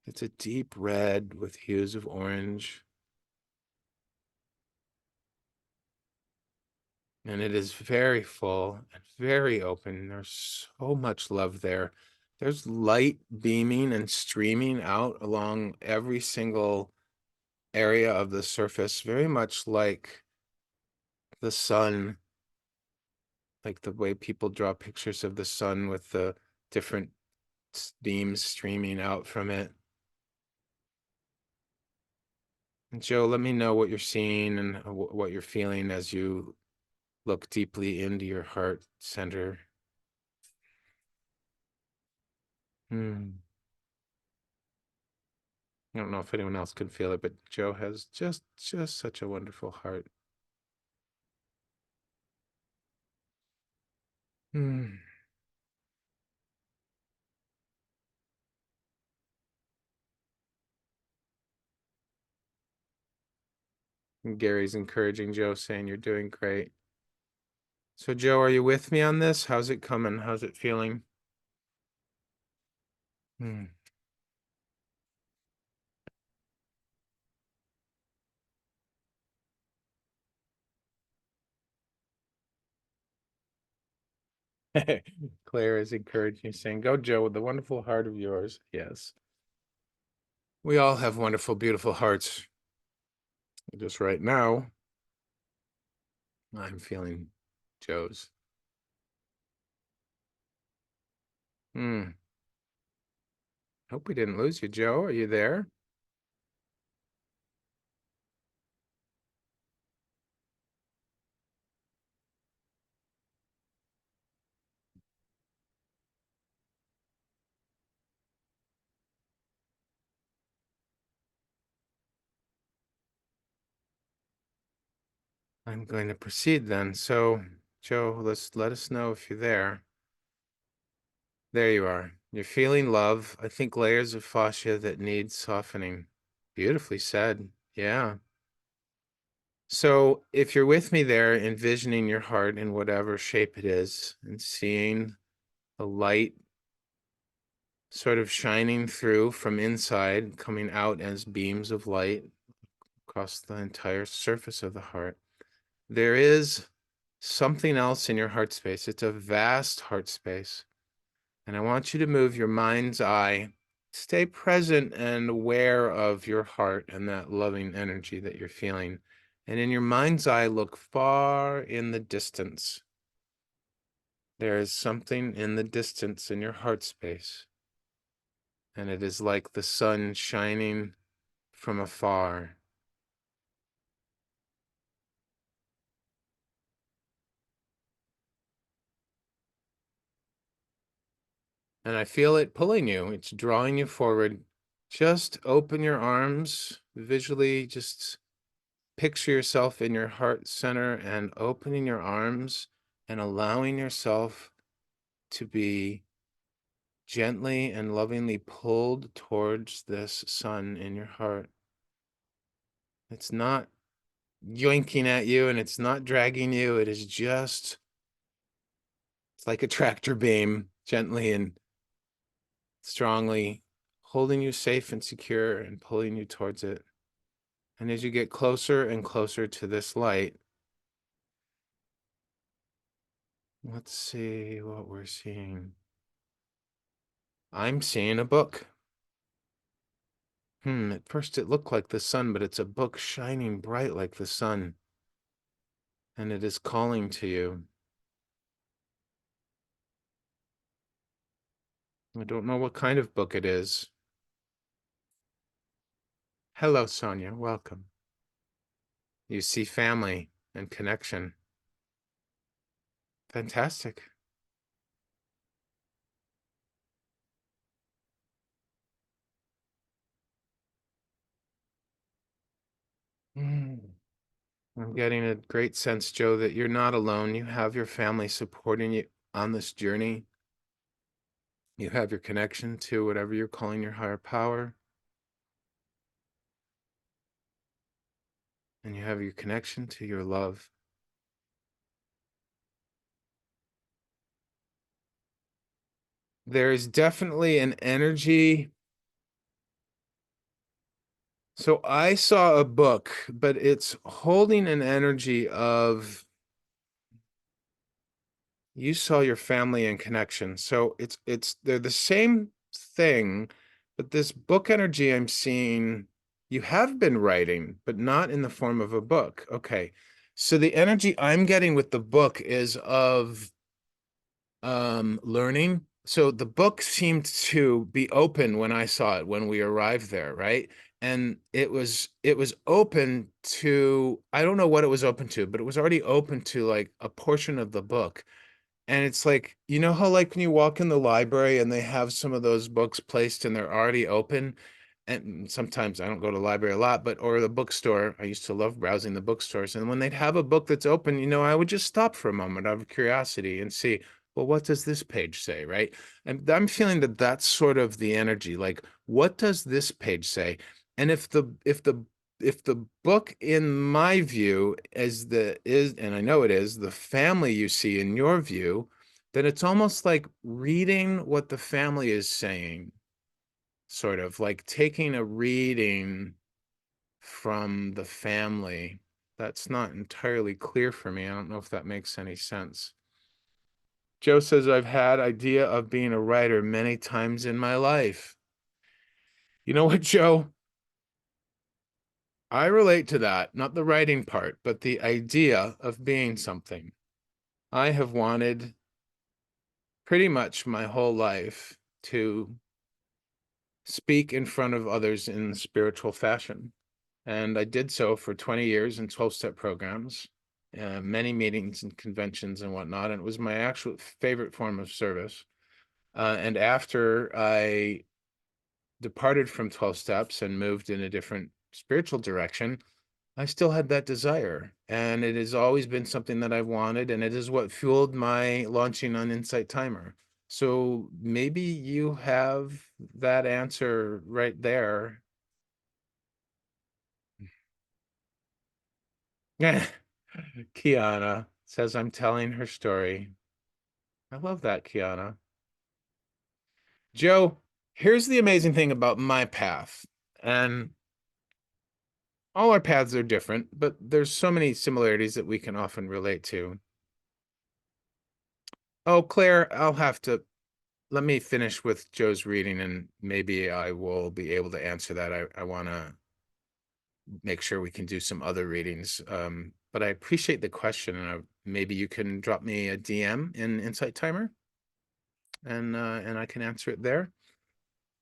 It's a deep red with hues of orange. And it is very full and very open. There's so much love there. There's light beaming and streaming out along every single area of the surface, very much like the sun, like the way people draw pictures of the sun with the different beams streaming out from it. And Joe, let me know what you're seeing and what you're feeling as you look deeply into your heart center. I don't know if anyone else can feel it, but Joe has just such a wonderful heart. Hmm. And Gary's encouraging Joe, saying you're doing great. So Joe, are you with me on this? How's it coming? How's it feeling? Hmm. Claire is encouraging, saying, "Go, Joe, with the wonderful heart of yours." Yes. We all have wonderful, beautiful hearts. Just right now, I'm feeling Joe's. Hmm. Hope we didn't lose you, Joe. Are you there? I'm going to proceed then. So, Joe, let us know if you're there. There you are. You're feeling love. I think layers of fascia that need softening. Beautifully said. Yeah. So if you're with me there, envisioning your heart in whatever shape it is and seeing the light sort of shining through from inside, coming out as beams of light across the entire surface of the heart, there is something else in your heart space. It's a vast heart space. And I want you to move your mind's eye, stay present and aware of your heart and that loving energy that you're feeling. And in your mind's eye, look far in the distance. There is something in the distance in your heart space, and it is like the sun shining from afar. And I feel it pulling you, it's drawing you forward. Just open your arms, visually, just picture yourself in your heart center and opening your arms and allowing yourself to be gently and lovingly pulled towards this sun in your heart. It's not yoinking at you and it's not dragging you. It is just, it's like a tractor beam, gently and strongly holding you safe and secure and pulling you towards it. And as you get closer and closer to this light, let's see what we're seeing. I'm seeing a book. At first it looked like the sun, but it's a book shining bright like the sun. And it is calling to you. I don't know what kind of book it is. Hello, Sonia. Welcome. You see family and connection. Fantastic. Mm. I'm getting a great sense, Joe, that you're not alone. You have your family supporting you on this journey. You have your connection to whatever you're calling your higher power. And you have your connection to your love. There is definitely an energy. So I saw a book, but it's holding an energy of you saw your family and connection. So it's they're the same thing, but this book energy I'm seeing, you have been writing, but not in the form of a book. Okay. So the energy I'm getting with the book is of learning. So the book seemed to be open when I saw it when we arrived there, right? And it was open to, I don't know what it was open to, but it was already open to like a portion of the book. And it's like, you know how like when you walk in the library and they have some of those books placed and they're already open, and sometimes I don't go to the library a lot, but or the bookstore. I used to love browsing the bookstores. And when they'd have a book that's open, I would just stop for a moment out of curiosity and see, well, what does this page say, right? And I'm feeling that that's sort of the energy. Like, what does this page say? And if the book, in my view, and I know it is, the family you see in your view, then it's almost like reading what the family is saying, sort of like taking a reading from the family. That's not entirely clear for me. I don't know if that makes any sense. Joe says, I've had idea of being a writer many times in my life. You know what, Joe? I relate to that, not the writing part, but the idea of being something. I have wanted pretty much my whole life to speak in front of others in spiritual fashion. And I did so for 20 years in 12-step programs, many meetings and conventions and whatnot. And it was my actual favorite form of service. And after I departed from 12 steps and moved in a different spiritual direction, I still had that desire. And it has always been something that I've wanted. And it is what fueled my launching on Insight Timer. So maybe you have that answer right there. Kiana says, I'm telling her story. I love that, Kiana. Joe, here's the amazing thing about my path. And all our paths are different, but there's so many similarities that we can often relate to. Oh, Claire, let me finish with Joe's reading and maybe I will be able to answer that. I want to make sure we can do some other readings. But I appreciate the question, and maybe you can drop me a DM in Insight Timer, and I can answer it there.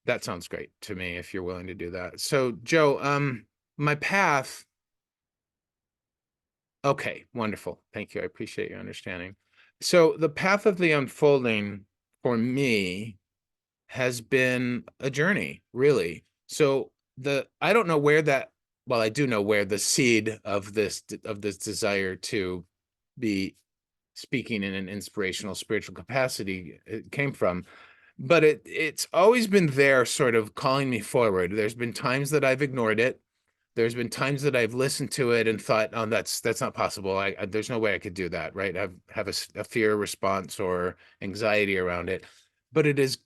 That sounds great to me if you're willing to do that. So, Joe, my path. Okay, wonderful. Thank you. I appreciate your understanding. So, the path of the unfolding for me has been a journey, really. So, I don't know where that, well, I do know where the seed of this desire to be speaking in an inspirational spiritual capacity came from, but it's always been there, sort of calling me forward. There's been times that I've ignored it. There's been times that I've listened to it and thought, oh, that's not possible. There's no way I could do that, right? I have a fear response or anxiety around it. But it is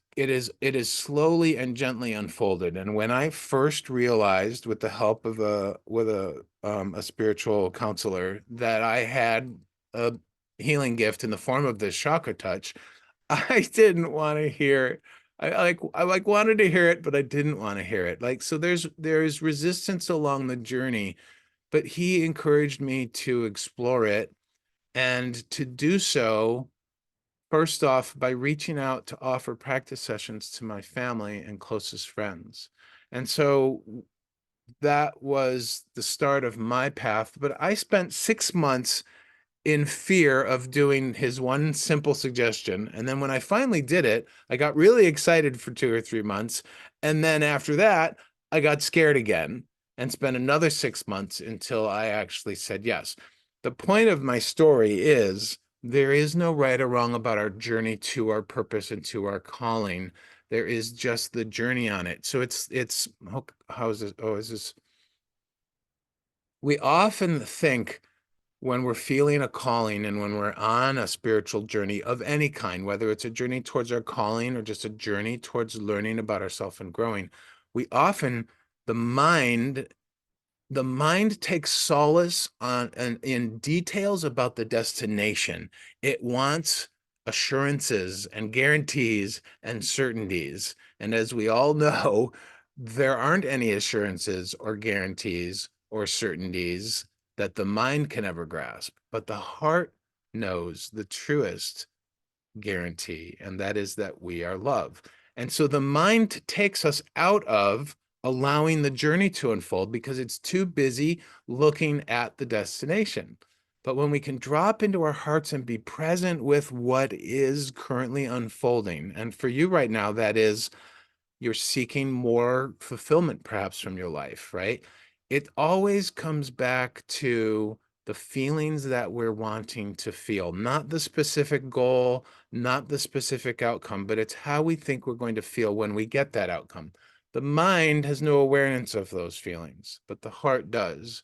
slowly and gently unfolded. And when I first realized, with the help of a spiritual counselor, that I had a healing gift in the form of this ChakraTouch, I didn't want to hear. I wanted to hear it, but I didn't want to hear it. Like, so there's resistance along the journey, but he encouraged me to explore it, and to do so first off by reaching out to offer practice sessions to my family and closest friends. And so that was the start of my path. But I spent 6 months in fear of doing his one simple suggestion. And then when I finally did it, I got really excited for 2 or 3 months. And then after that, I got scared again and spent another 6 months until I actually said yes. The point of my story is there is no right or wrong about our journey to our purpose and to our calling. There is just the journey on it. So how is this? Oh, is this? We often think, when we're feeling a calling and when we're on a spiritual journey of any kind, whether it's a journey towards our calling or just a journey towards learning about ourselves and growing, we often, the mind the mind takes solace in details about the destination. It wants assurances and guarantees and certainties. And as we all know, there aren't any assurances or guarantees or certainties that the mind can ever grasp, but the heart knows the truest guarantee, and that is that we are love. And so the mind takes us out of allowing the journey to unfold because it's too busy looking at the destination. But when we can drop into our hearts and be present with what is currently unfolding, and for you right now, that is you're seeking more fulfillment perhaps from your life, right? It always comes back to the feelings that we're wanting to feel, not the specific goal, not the specific outcome, but it's how we think we're going to feel when we get that outcome. The mind has no awareness of those feelings, but the heart does.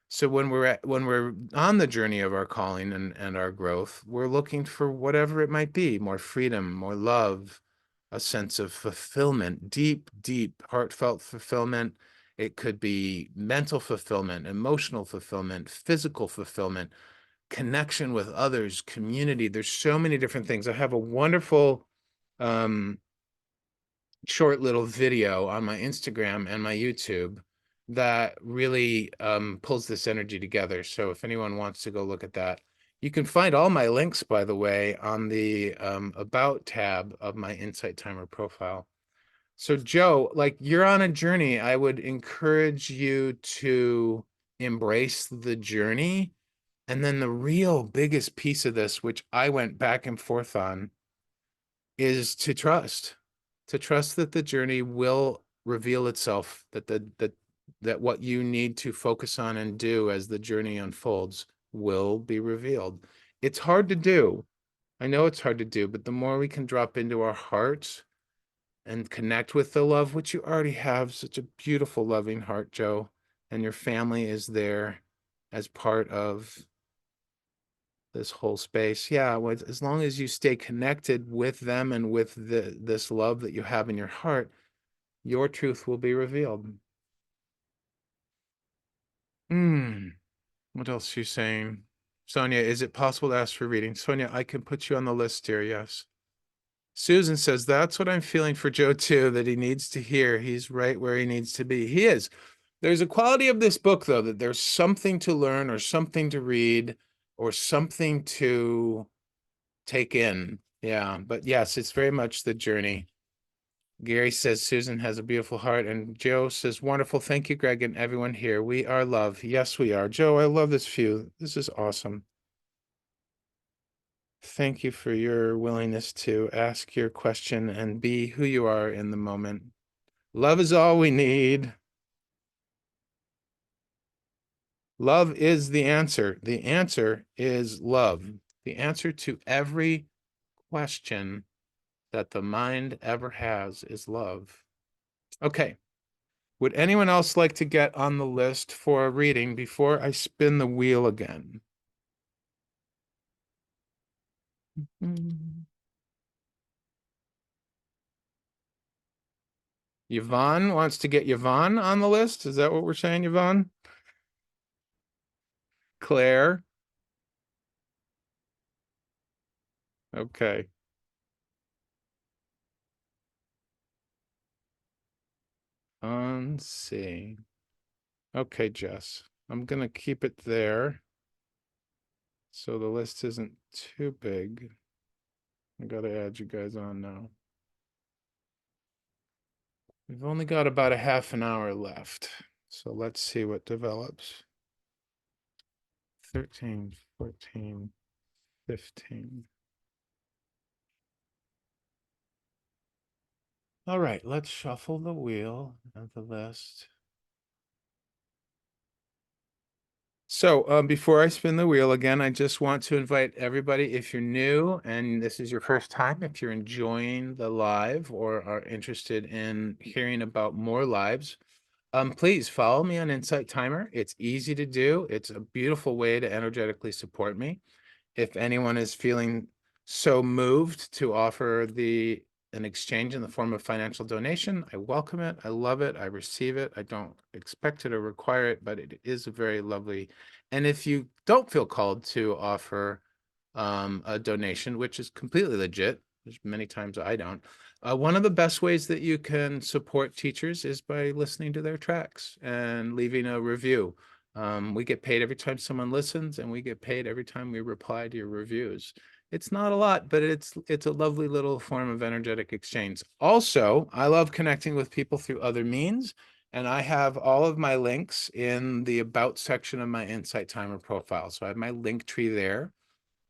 So when we're on the journey of our calling and our growth, we're looking for whatever it might be, more freedom, more love, a sense of fulfillment, deep, deep, heartfelt fulfillment. It could be mental fulfillment, emotional fulfillment, physical fulfillment, connection with others, community. There's so many different things. I have a wonderful short little video on my Instagram and my YouTube that really pulls this energy together. So if anyone wants to go look at that, you can find all my links, by the way, on the About tab of my Insight Timer profile. So Joe, like, you're on a journey. I would encourage you to embrace the journey. And then the real biggest piece of this, which I went back and forth on, is to trust that the journey will reveal itself, that what you need to focus on and do as the journey unfolds will be revealed. It's hard to do. I know it's hard to do, but the more we can drop into our hearts and connect with the love, which you already have, such a beautiful, loving heart, Joe, and your family is there as part of this whole space. Yeah, as long as you stay connected with them and with this love that you have in your heart, your truth will be revealed. What else are you saying? Sonia, is it possible to ask for reading? Sonia, I can put you on the list, dear. Yes. Susan says, that's what I'm feeling for Joe too, that he needs to hear. He's right where he needs to be. He is. There's a quality of this book, though, that there's something to learn or something to read or something to take in. Yeah, but yes, it's very much the journey. Gary says Susan has a beautiful heart, and Joe says, wonderful. Thank you, Greg, and everyone here. We are love. Yes, we are. Joe, I love this view. This is awesome. Thank you for your willingness to ask your question and be who you are in the moment. Love is all we need. Love is the answer. The answer is love. The answer to every question that the mind ever has is love. Okay. Would anyone else like to get on the list for a reading before I spin the wheel again? Yvonne wants to get Yvonne on the list. Is that what we're saying, Yvonne? Claire. Okay. Let's see. Okay, Jess. I'm gonna keep it there so the list isn't too big. I gotta add you guys on now. We've only got about a half an hour left, so let's see what develops. 13, 14, 15. All right, let's shuffle the wheel of the list. So before I spin the wheel again, I just want to invite everybody, if you're new and this is your first time, if you're enjoying the live or are interested in hearing about more lives, please follow me on Insight Timer. It's easy to do. It's a beautiful way to energetically support me. If anyone is feeling so moved to offer an exchange in the form of financial donation, I welcome it. I love it. I receive it. I don't expect it or require it, but it is a very lovely. And if you don't feel called to offer a donation, which is completely legit, there's many times I don't. One of the best ways that you can support teachers is by listening to their tracks and leaving a review. We get paid every time someone listens, and we get paid every time we reply to your reviews. It's not a lot, but it's a lovely little form of energetic exchange. Also, I love connecting with people through other means, and I have all of my links in the About section of my Insight Timer profile. So I have my link tree there.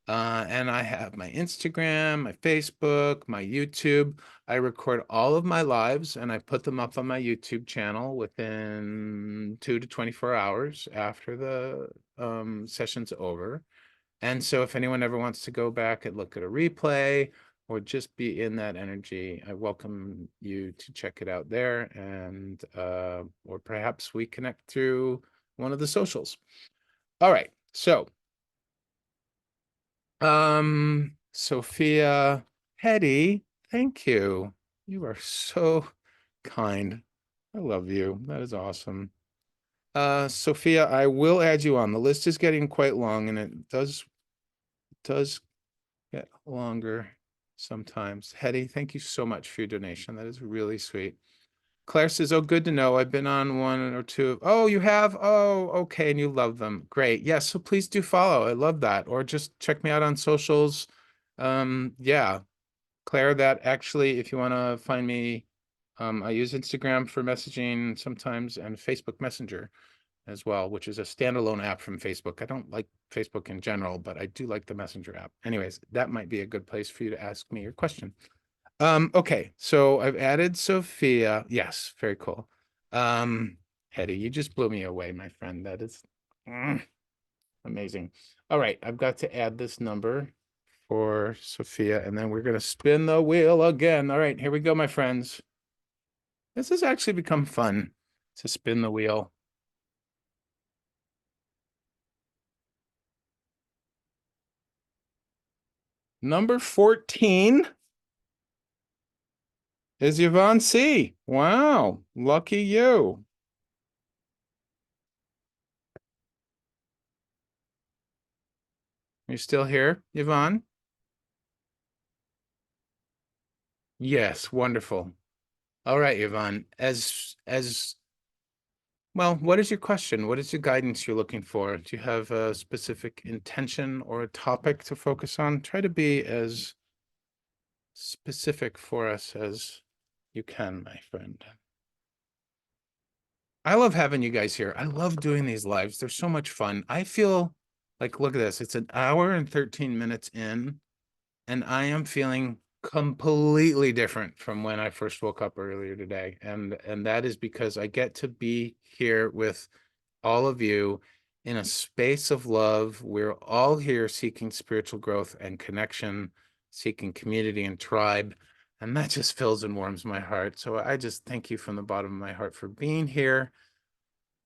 And I have my Instagram, my Facebook, my YouTube. I record all of my lives and I put them up on my YouTube channel within 2 to 24 hours after the session's over. And so if anyone ever wants to go back and look at a replay or just be in that energy, I welcome you to check it out there. And or perhaps we connect through one of the socials. All right. So Sophia Hetty, thank you. You are so kind. I love you. That is awesome. Sophia, I will add you on. The list is getting quite long and it does get longer sometimes. Hetty, thank you so much for your donation. That is really sweet. Claire says, oh, good to know. I've been on one or two. Oh, you have? Oh, okay. And you love them. Great. Yes. So please do follow. I love that. Or just check me out on socials. Yeah. Claire, that actually, if you want to find me, I use Instagram for messaging sometimes and Facebook Messenger as well, which is a standalone app from Facebook. I don't like Facebook in general, but I do like the Messenger app. Anyways, that might be a good place for you to ask me your question. Okay, so I've added Sophia. Yes, very cool. Hetty, you just blew me away, my friend. That is amazing. All right, I've got to add this number for Sophia, and then we're gonna spin the wheel again. All right, here we go, my friends. This has actually become fun to spin the wheel. Number 14 is Yvonne C. Wow, lucky you. You still here, Yvonne? Yes, wonderful. All right, Yvonne. As well, what is your question? What is the guidance you're looking for? Do you have a specific intention or a topic to focus on? Try to be as specific for us as you can, my friend. I love having you guys here. I love doing these lives. They're so much fun. I feel like, look at this. It's an hour and 13 minutes in, and I am feeling completely different from when I first woke up earlier today. And that is because I get to be here with all of you in a space of love. We're all here seeking spiritual growth and connection, seeking community and tribe. And that just fills and warms my heart. So I just thank you from the bottom of my heart for being here,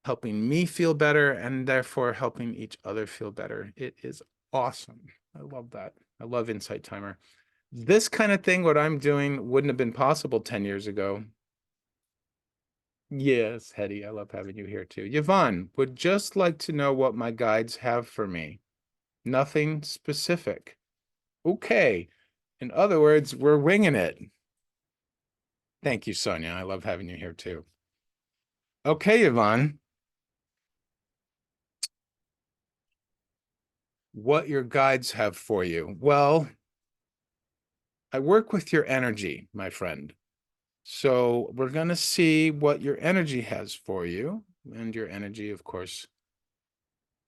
helping me feel better, and therefore helping each other feel better. It is awesome. I love that. I love Insight Timer. This kind of thing, what I'm doing, wouldn't have been possible 10 years ago. Yes, Hetty, I love having you here too. Yvonne, would just like to know what my guides have for me. Nothing specific. Okay. In other words, we're winging it. Thank you, Sonia. I love having you here too. Okay, Yvonne, what your guides have for you. Well, I work with your energy, my friend. So we're going to see what your energy has for you. And your energy, of course,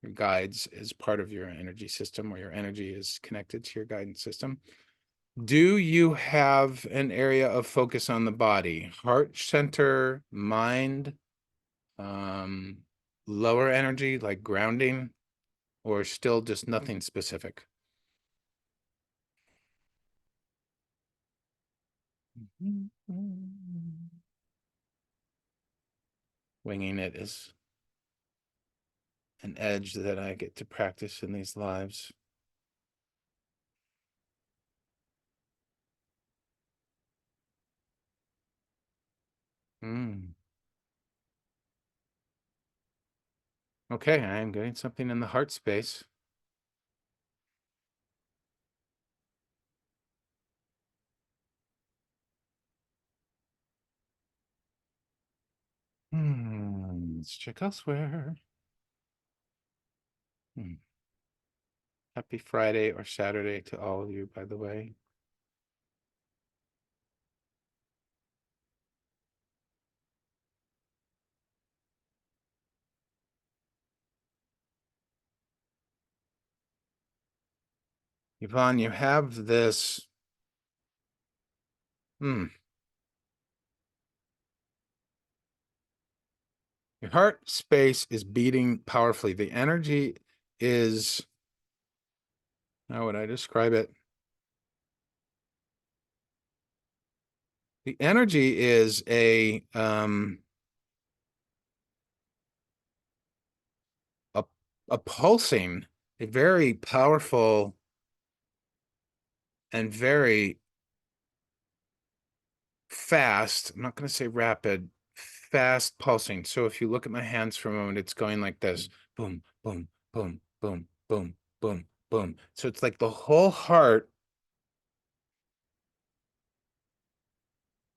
your guides is part of your energy system, or your energy is connected to your guidance system. Do you have an area of focus on the body? Heart center, mind, lower energy, like grounding, or still just nothing specific? Winging it is an edge that I get to practice in these lives. Mm. Okay, I am getting something in the heart space. Let's check elsewhere. Happy Friday or Saturday to all of you, by the way. Yvonne, you have this. Your heart space is beating powerfully. The energy is, how would I describe it? The energy is a a pulsing, a very powerful and very fast. I'm not going to say rapid, fast pulsing. So if you look at my hands for a moment, it's going like this: boom, boom, boom, boom, boom, boom, boom. So it's like the whole heart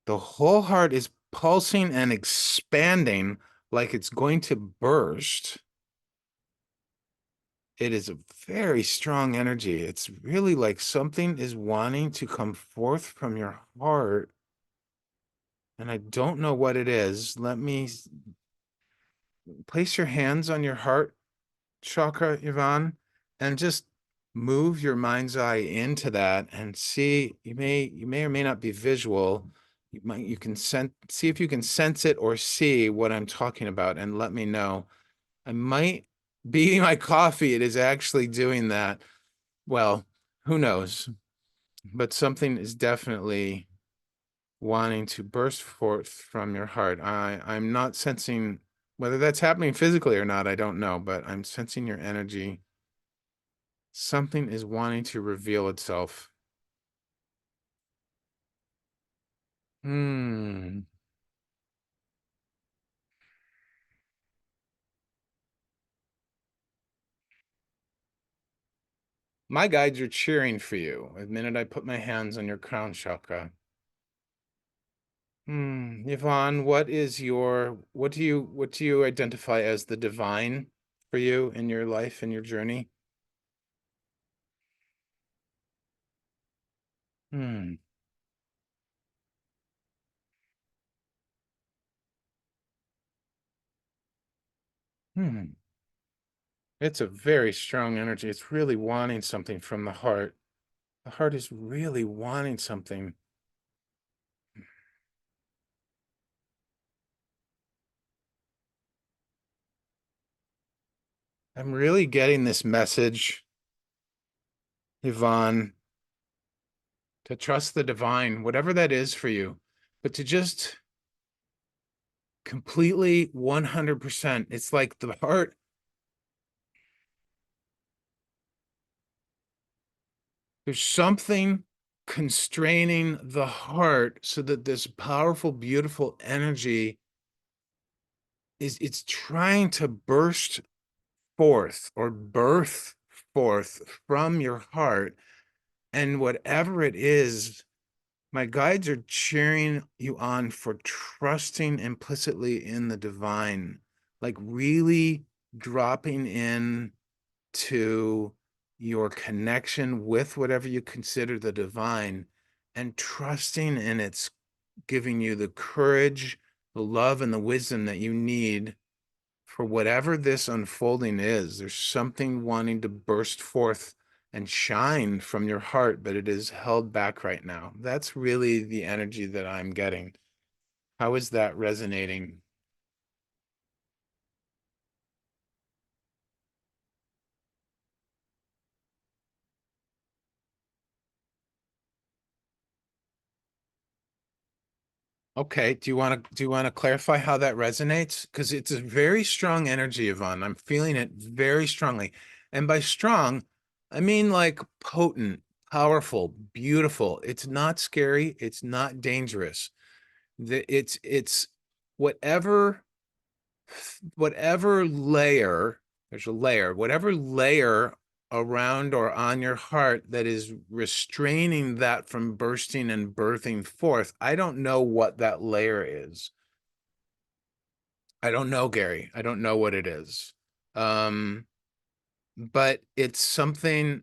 is pulsing and expanding like it's going to burst. It is a very strong energy. It's really like something is wanting to come forth from your heart. And I don't know what it is. Let me place your hands on your heart chakra, Yvonne, and just move your mind's eye into that and see. You may or may not be visual. You can see if you can sense it or see what I'm talking about, and let me know. I might be my coffee. It is actually doing that. Well, who knows? But something is definitely wanting to burst forth from your heart. I'm not sensing whether that's happening physically or not. I don't know, but I'm sensing your energy. Something is wanting to reveal itself. Hmm. My guides are cheering for you the minute I put my hands on your crown chakra. Yvonne, what do you identify as the divine for you in your life and your journey? Hmm. Hmm. It's a very strong energy. It's really wanting something from the heart. The heart is really wanting something. I'm really getting this message, Yvonne, to trust the divine, whatever that is for you, but to just completely 100%. It's like the heart, there's something constraining the heart so that this powerful, beautiful energy it's trying to burst forth or birth forth from your heart. And whatever it is, my guides are cheering you on for trusting implicitly in the divine, like really dropping in to your connection with whatever you consider the divine and trusting in its giving you the courage, the love, and the wisdom that you need for whatever this unfolding is. There's something wanting to burst forth and shine from your heart, but it is held back right now. That's really the energy that I'm getting. How is that resonating? Okay, do you want to clarify how that resonates? Because it's a very strong energy, Yvonne. I'm feeling it very strongly. And by strong, I mean like potent, powerful, beautiful. It's not scary, it's not dangerous. It's whatever whatever layer, there's a layer, whatever layer around or on your heart that is restraining that from bursting and birthing forth. I don't know what that layer is. I don't know, Gary. I don't know what it is. Um, but it's something,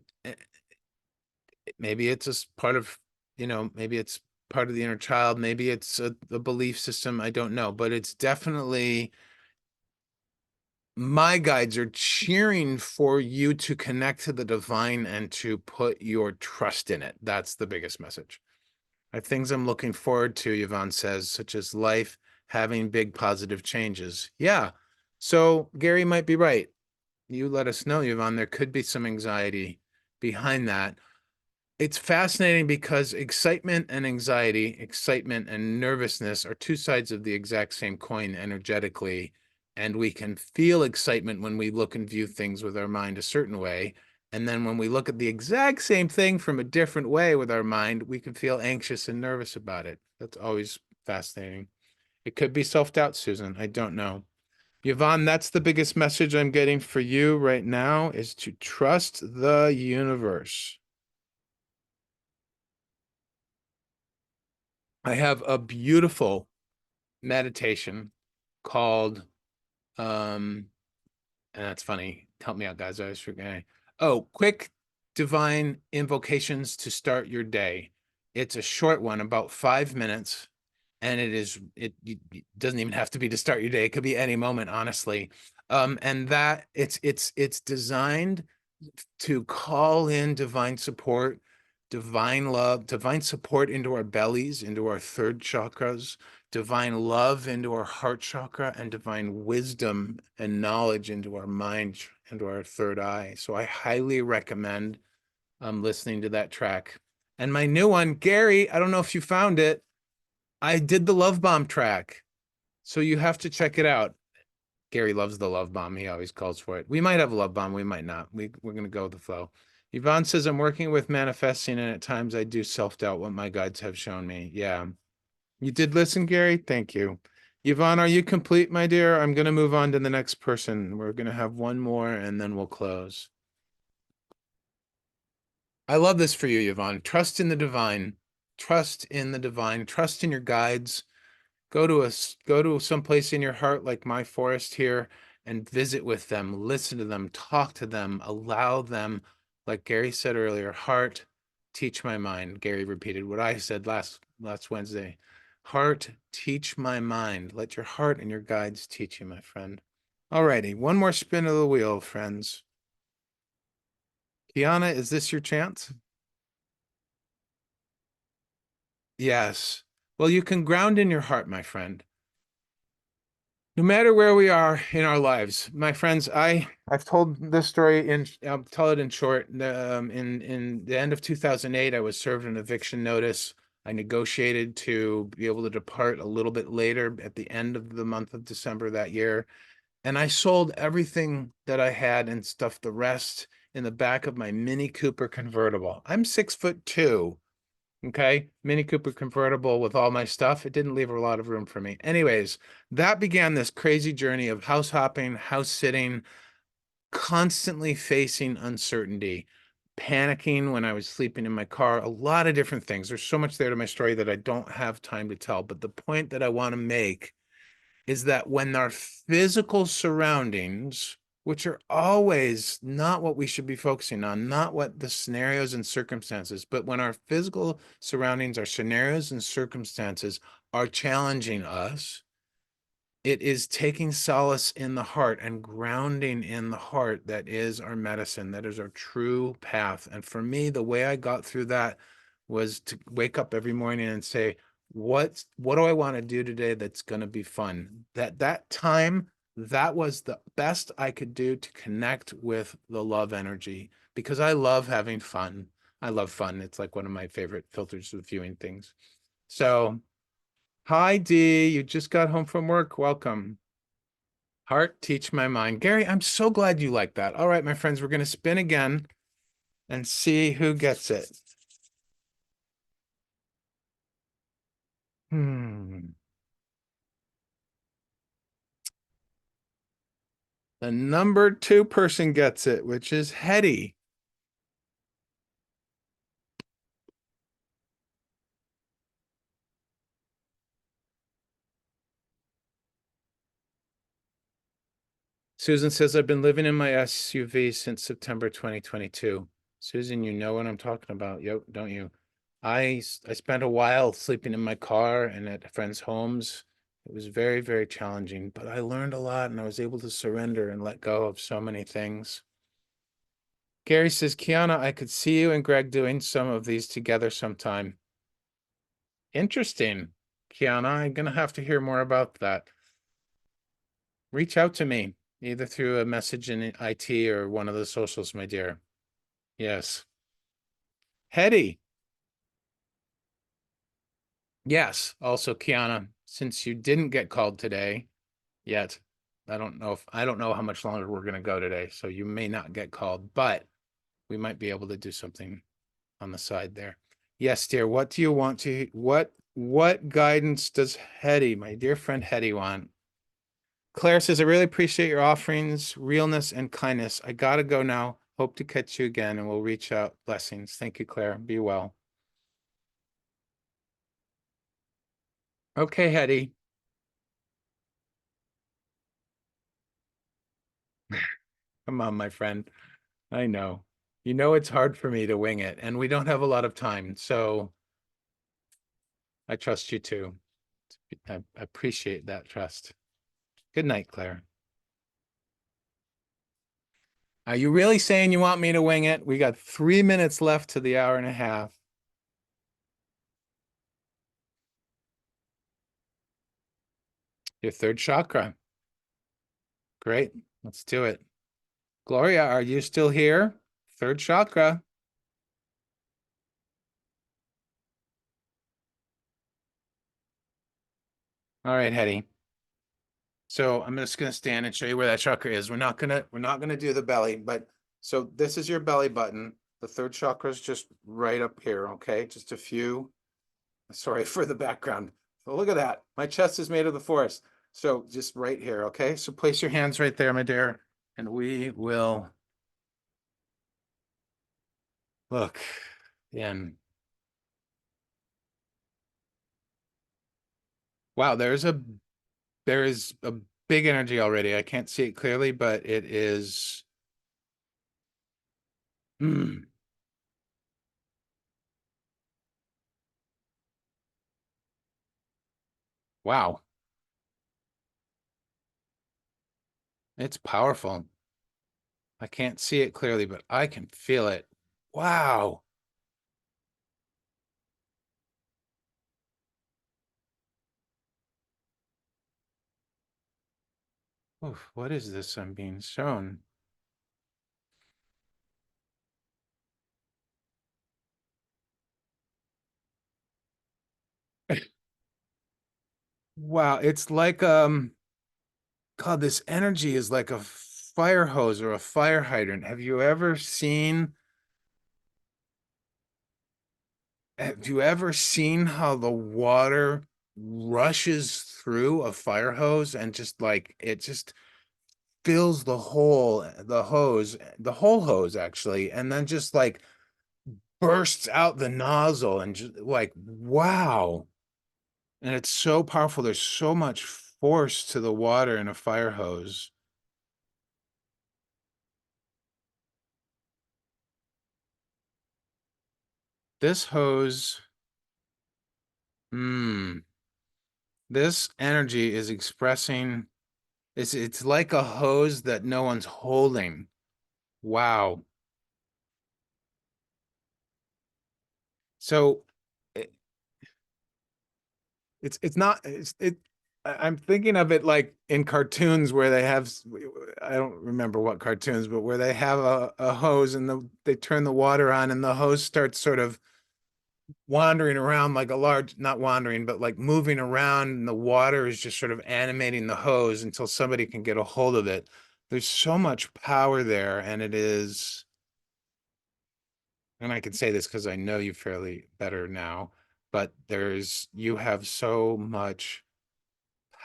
maybe it's just part of, maybe it's part of the inner child, maybe it's a belief system. I don't know, but it's definitely My guides are cheering for you to connect to the divine and to put your trust in it. That's the biggest message. I have things I'm looking forward to, Yvonne says, such as life having big positive changes. Yeah. So Gary might be right. You let us know, Yvonne. There could be some anxiety behind that. It's fascinating because excitement and anxiety, excitement and nervousness are two sides of the exact same coin energetically. And we can feel excitement when we look and view things with our mind a certain way. And then when we look at the exact same thing from a different way with our mind, we can feel anxious and nervous about it. That's always fascinating. It could be self-doubt, Susan. I don't know. Yvonne, that's the biggest message I'm getting for you right now is to trust the universe. I have a beautiful meditation called and that's funny. Help me out, guys. I was forgetting. Oh, quick divine invocations to start your day. It's a short one, about 5 minutes, and it doesn't even have to be to start your day. It could be any moment, honestly. And that it's designed to call in divine support, divine love, divine support into our bellies, into our third chakras, divine love into our heart chakra, and divine wisdom and knowledge into our mind, into our third eye. So I highly recommend listening to that track. And my new one, Gary, I don't know if you found it. I did the Love Bomb track. So you have to check it out. Gary loves the love bomb. He always calls for it. We might have a love bomb. We might not. We're going to go with the flow. Yvonne says, I'm working with manifesting, and at times I do self-doubt what my guides have shown me. Yeah. You did listen, Gary? Thank you. Yvonne, are you complete, my dear? I'm going to move on to the next person. We're going to have one more, and then we'll close. I love this for you, Yvonne. Trust in the divine. Trust in the divine. Trust in your guides. Go to some place in your heart like my forest here and visit with them, listen to them, talk to them, allow them, like Gary said earlier, heart, teach my mind. Gary repeated what I said last Wednesday. Heart, teach my mind. Let your heart and your guides teach you, my friend. All righty, one more spin of the wheel, friends. Kiana, is this your chance? Yes. Well, you can ground in your heart, my friend. No matter where we are in our lives, my friends, I've told this story in I'll tell it in short. In the end of 2008, I was served an eviction notice. I negotiated to be able to depart a little bit later at the end of the month of December that year, and I sold everything that I had and stuffed the rest in the back of my Mini Cooper convertible. I'm 6'2". Okay, Mini Cooper convertible with all my stuff. It didn't leave a lot of room for me. Anyways, that began this crazy journey of house hopping, house sitting, constantly facing uncertainty, panicking when I was sleeping in my car, a lot of different things. There's so much there to my story that I don't have time to tell. But the point that I want to make is that when our physical surroundings, which are always not what we should be focusing on, not what the scenarios and circumstances, but when our physical surroundings, our scenarios and circumstances are challenging us, it is taking solace in the heart and grounding in the heart that is our medicine, that is our true path. And for me, the way I got through that was to wake up every morning and say, what do I want to do today that's going to be fun? That time, that was the best I could do to connect with the love energy because I love having fun. I love fun. It's like one of my favorite filters of viewing things. So, hi Dee, you just got home from work. Welcome. Heart, teach my mind. Gary, I'm so glad you like that. All right, my friends, we're going to spin again and see who gets it. Hmm. The number 2 person gets it, which is Hetty. Susan says, I've been living in my SUV since September 2022. Susan, you know what I'm talking about, don't you? I spent a while sleeping in my car and at friends' homes It was very, very challenging, but I learned a lot and I was able to surrender and let go of so many things. Gary says, Kiana, I could see you and Greg doing some of these together sometime. Interesting. Kiana, I'm going to have to hear more about that. Reach out to me, either through a message in IT or one of the socials, my dear. Yes. Hetty. Yes. Also, Kiana, since you didn't get called today yet, I don't know how much longer we're going to go today, so you may not get called, but we might be able to do something on the side there. Yes, dear. What do you want to, what guidance does Hetty, my dear friend Hetty, want? Claire says, I really appreciate your offerings, realness, and kindness. I gotta go now. Hope to catch you again, and we'll reach out. Blessings. Thank you, Claire. Be well. Okay, Hetty. Come on, my friend. I know. You know it's hard for me to wing it, and we don't have a lot of time, so I trust you too. I appreciate that trust. Good night, Claire. Are you really saying you want me to wing it? We got 3 minutes left to the hour and a half. Your third chakra. Great. Let's do it. Gloria, are you still here? Third chakra. All right, Hetty. So I'm just gonna stand and show you where that chakra is. We're not gonna do the belly, but so this is your belly button. The third chakra is just right up here, okay? Just a few. Sorry for the background. So look at that. My chest is made of the forest. So just right here, okay? So place your hands right there, my dear, and we will look in. Wow, there is a big energy already. I can't see it clearly, but it is. Mm, wow, it's powerful. I can't see it clearly, but I can feel it. Wow. Oof, what is this I'm being shown? Wow, it's like God, this energy is like a fire hose or a fire hydrant. Have you ever seen how the water rushes through a fire hose and just like it just fills the whole hose actually, and then just like bursts out the nozzle and just like wow. And it's so powerful. There's so much force to the water in a fire hose. This hose, hmm, this energy is expressing, it's like a hose that no one's holding. Wow. So it, it's not it's it I'm thinking of it like in cartoons where they have, I don't remember what cartoons, but where they have a hose and they turn the water on and the hose starts sort of wandering around like a large, not wandering, but like moving around, and the water is just sort of animating the hose until somebody can get a hold of it. There's so much power there, and it is, and I can say this because I know you fairly better now, but you have so much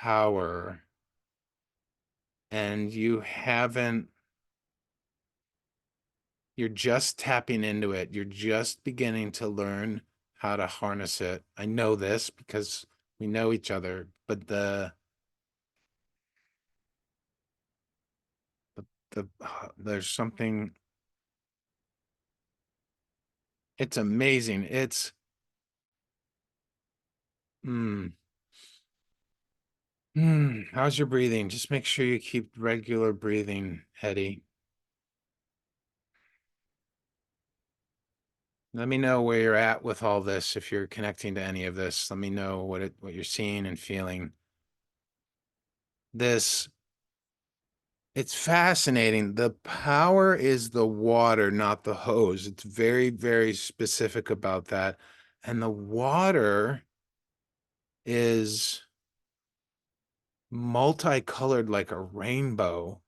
power, and you're just tapping into it. You're just beginning to learn how to harness it. I know this because we know each other, but the there's something, it's amazing. It's mm, How's your breathing? Just make sure you keep regular breathing, Hetty. Let me know where you're at with all this. If you're connecting to any of this, let me know what you're seeing and feeling. This It's fascinating. The power is the water, not the hose. It's very, very specific about that. And the water is multicolored like a rainbow.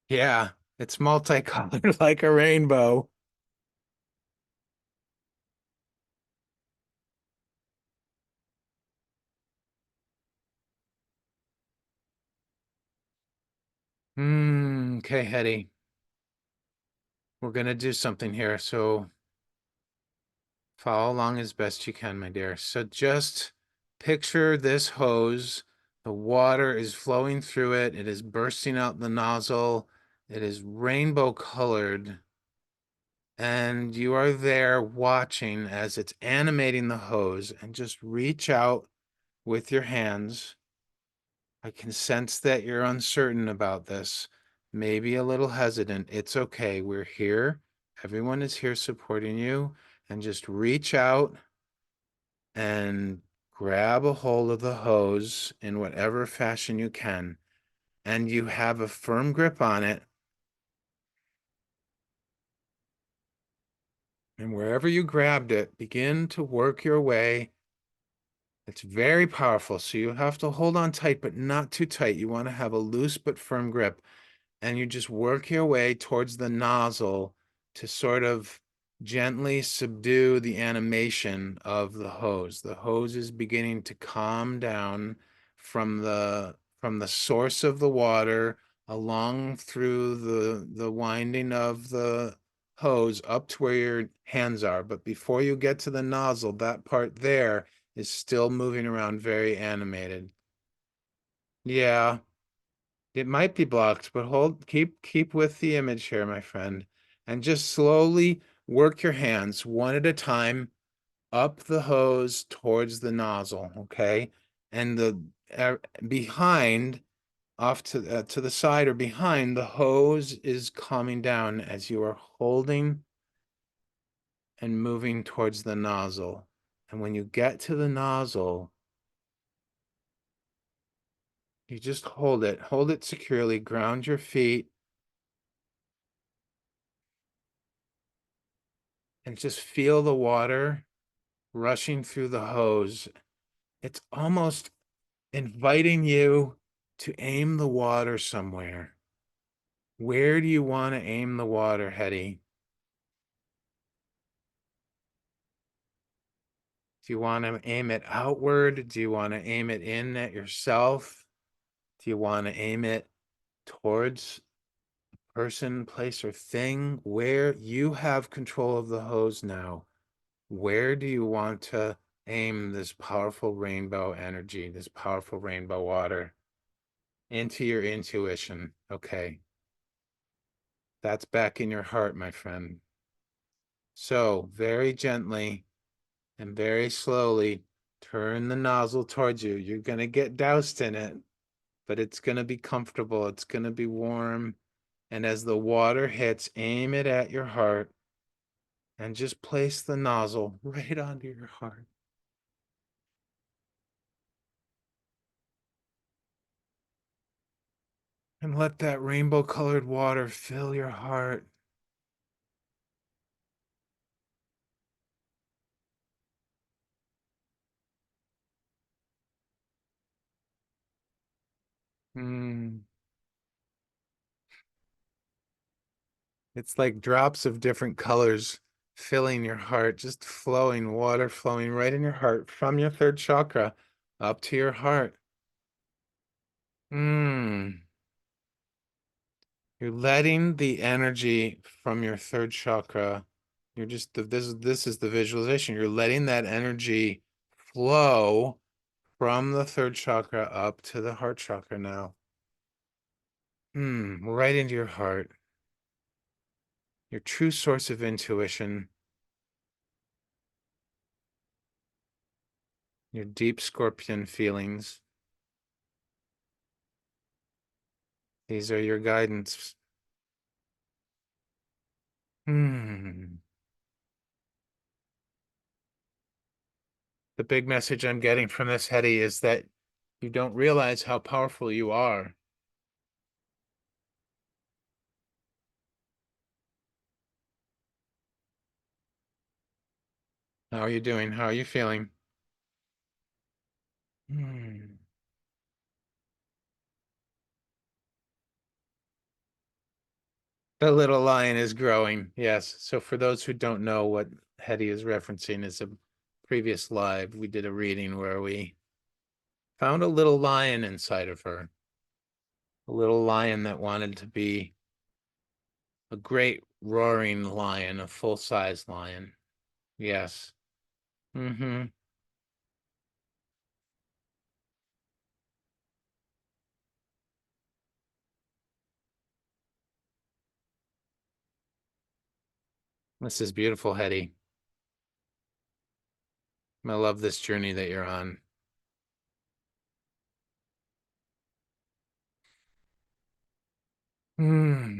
Yeah, it's multicolored like a rainbow. Okay, Hetty. We're gonna do something here, so follow along as best you can, my dear. So just picture this hose. The water is flowing through it. It is bursting out the nozzle. It is rainbow colored. And you are there watching as it's animating the hose, and just reach out with your hands. I can sense that you're uncertain about this, maybe a little hesitant. It's okay. We're here. Everyone is here supporting you. And just reach out and grab a hold of the hose in whatever fashion you can. And you have a firm grip on it. And wherever you grabbed it, begin to work your way. It's very powerful. So you have to hold on tight, but not too tight. You want to have a loose but firm grip. And you just work your way towards the nozzle to sort of gently subdue the animation of the hose. The hose is beginning to calm down from the source of the water along through the winding of the hose up to where your hands are. But before you get to the nozzle, that part there is still moving around very animated. Yeah. It might be blocked, but keep with the image here, my friend, and just slowly work your hands one at a time up the hose towards the nozzle, okay? And the behind, off to the side or behind, the hose is calming down as you are holding and moving towards the nozzle. And when you get to the nozzle, you just hold it securely, ground your feet, and just feel the water rushing through the hose. It's almost inviting you to aim the water somewhere. Where do you want to aim the water, Hetty? Do you want to aim it outward? Do you want to aim it in at yourself? Do you want to aim it towards a person, place, or thing? Where you have control of the hose now, where do you want to aim this powerful rainbow energy, this powerful rainbow water? Into your intuition. Okay. That's back in your heart, my friend. So very gently and very slowly turn the nozzle towards you. You're going to get doused in it, but it's going to be comfortable. It's going to be warm. And as the water hits, aim it at your heart and just place the nozzle right onto your heart. And let that rainbow colored water fill your heart. Mm. It's like drops of different colors filling your heart, just flowing, water flowing right in your heart from your third chakra up to your heart. Mm. You're letting the energy from your third chakra. You're just this is the visualization. You're letting that energy flow from the third chakra up to the heart chakra now. Right into your heart. your true source of intuition, your deep scorpion feelings. These are your guidance. Hmm. The big message I'm getting from this, Hetty, is that you don't realize how powerful you are. How are you doing? How are you feeling? Hmm. The little lion is growing. Yes. So for those who don't know what Hetty is referencing is a previous live, we did a reading where we found a little lion inside of her, a little lion that wanted to be a great roaring lion, a full-size lion. Yes. Mm-hmm. This is beautiful, Hetty. I love this journey that you're on. Hmm.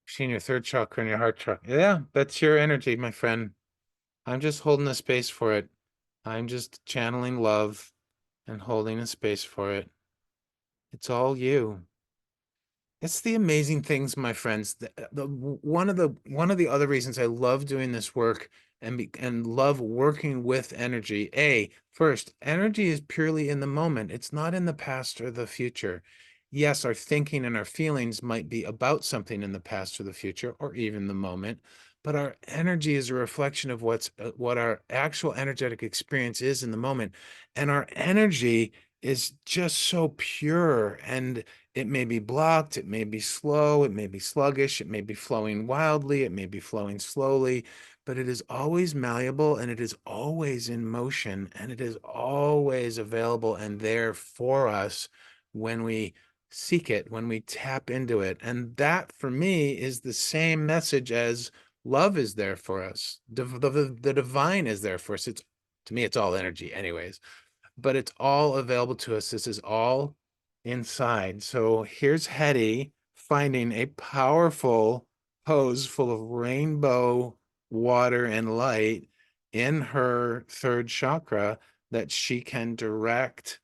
Seeing your third chakra and your heart chakra. Yeah, that's your energy, my friend. I'm just holding a space for it. I'm just channeling love and holding a space for it. It's all you. It's the amazing things, my friends. One of the other reasons I love doing this work and love working with energy. First, energy is purely in the moment. It's not in the past or the future. Yes, our thinking and our feelings might be about something in the past or the future or even the moment, but our energy is a reflection of what our actual energetic experience is in the moment. And our energy is just so pure, and it may be blocked, it may be slow, it may be sluggish, it may be flowing wildly, it may be flowing slowly, but it is always malleable and it is always in motion and it is always available and there for us when we seek it, when we tap into it. And that for me is the same message as love is there for us. The divine is there for us. It's, to me, it's all energy anyways, but it's all available to us. This is all inside. So here's Hetty finding a powerful hose full of rainbow water and light in her third chakra that she can direct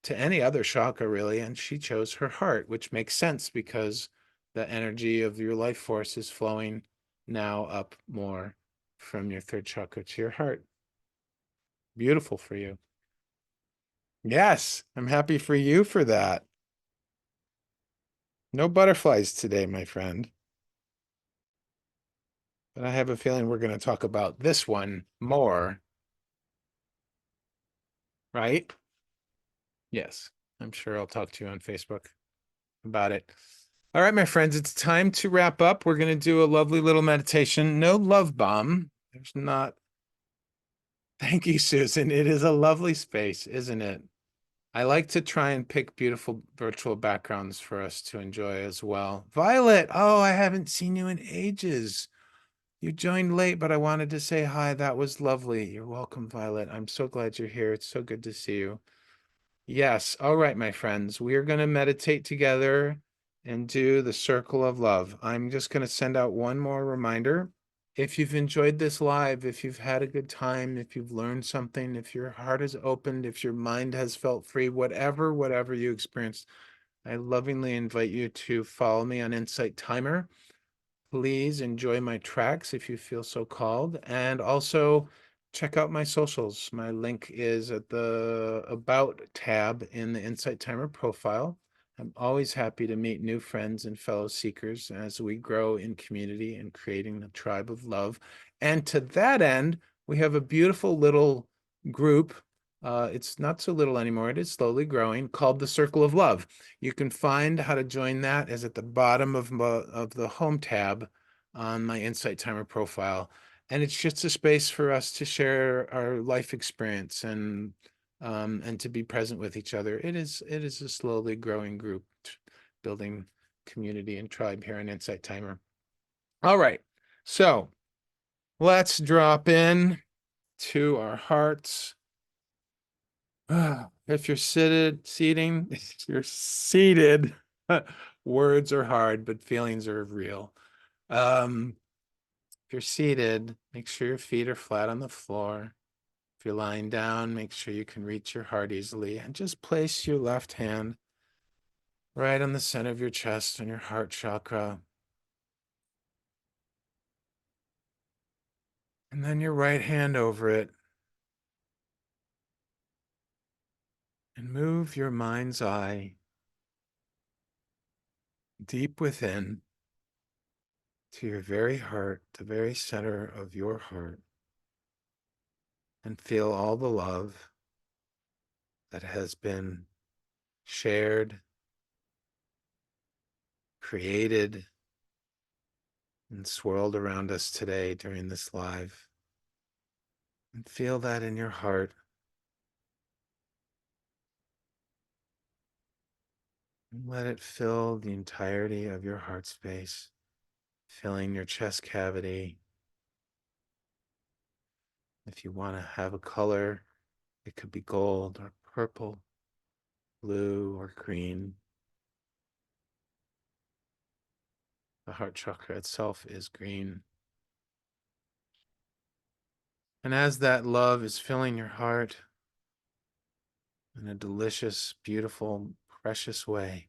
to any other chakra, really. And she chose her heart, which makes sense because the energy of your life force is flowing now up more from your third chakra to your heart. Beautiful for you. Yes, I'm happy for you for that. No butterflies today, my friend. But I have a feeling we're going to talk about this one more, right? Yes, I'm sure I'll talk to you on Facebook about it. All right, my friends, it's time to wrap up. We're going to do a lovely little meditation. No love bomb. There's not. Thank you, Susan. It is a lovely space, isn't it? I like to try and pick beautiful virtual backgrounds for us to enjoy as well. Violet, oh, I haven't seen you in ages. You joined late, but I wanted to say hi. That was lovely. You're welcome, Violet. I'm so glad you're here. It's so good to see you. Yes. All right, my friends. We are going to meditate together and do the circle of love. I'm just going to send out one more reminder. If you've enjoyed this live, if you've had a good time, if you've learned something, if your heart is opened, if your mind has felt free, whatever you experienced, I lovingly invite you to follow me on Insight Timer. Please enjoy my tracks if you feel so called. And also check out my socials. My link is at the About tab in the Insight Timer profile. I'm always happy to meet new friends and fellow seekers as we grow in community and creating a tribe of love. And to that end, we have a beautiful little group. It's not so little anymore. It is slowly growing, called the Circle of Love. You can find how to join that is at the bottom of the home tab on my Insight Timer profile. And it's just a space for us to share our life experience and and to be present with each other. It is a slowly growing group, building community and tribe here on Insight Timer. All right, so let's drop in to our hearts. If you're if you're seated, words are hard, but feelings are real. If you're seated, make sure your feet are flat on the floor. If you're lying down, make sure you can reach your heart easily, and just place your left hand right on the center of your chest and your heart chakra. And then your right hand over it. And move your mind's eye deep within to your very heart, the very center of your heart. And feel all the love that has been shared, created, and swirled around us today during this live. And feel that in your heart. And let it fill the entirety of your heart space, filling your chest cavity. If you want to have a color, it could be gold or purple, blue or green. The heart chakra itself is green. And as that love is filling your heart in a delicious, beautiful, precious way,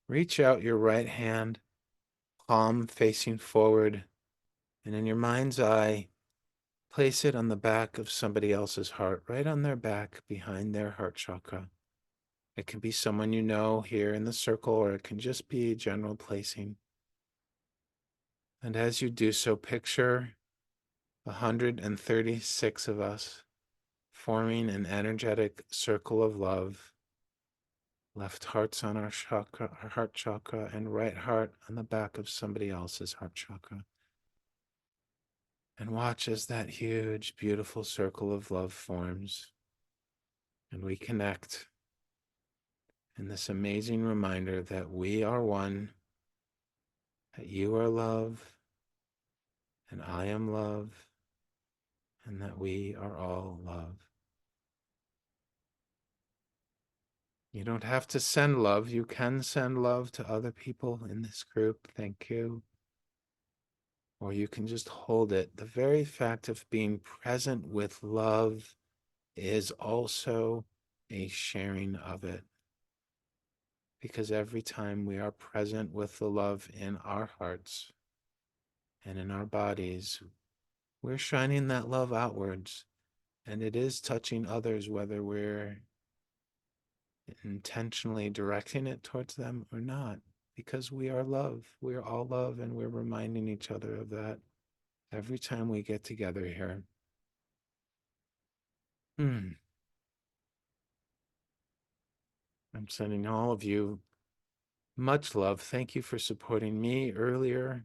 reach out your right hand, palm facing forward, and in your mind's eye, place it on the back of somebody else's heart, right on their back behind their heart chakra. It can be someone you know here in the circle, or it can just be a general placing. And as you do so, picture 136 of us forming an energetic circle of love. Left heart's on our chakra, our heart chakra, and right heart on the back of somebody else's heart chakra. And watch as that huge, beautiful circle of love forms. And we connect in this amazing reminder that we are one, that you are love, and I am love, and that we are all love. You don't have to send love. You can send love to other people in this group. Thank you. Or you can just hold it. The very fact of being present with love is also a sharing of it. Because every time we are present with the love in our hearts and in our bodies, we're shining that love outwards. And it is touching others, whether we're intentionally directing it towards them or not, because we are love. We are all love, and we're reminding each other of that every time we get together here. I'm sending all of you much love. Thank you for supporting me earlier.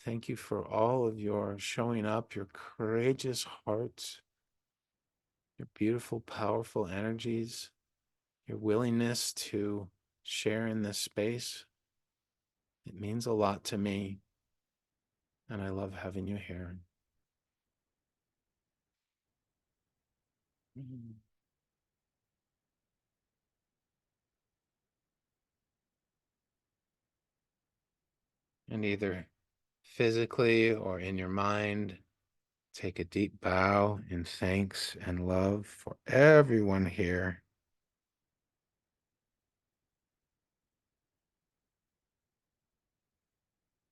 Thank you for all of your showing up, your courageous hearts, your beautiful, powerful energies, your willingness to share in this space. It means a lot to me, and I love having you here. And either physically or in your mind, take a deep bow in thanks and love for everyone here.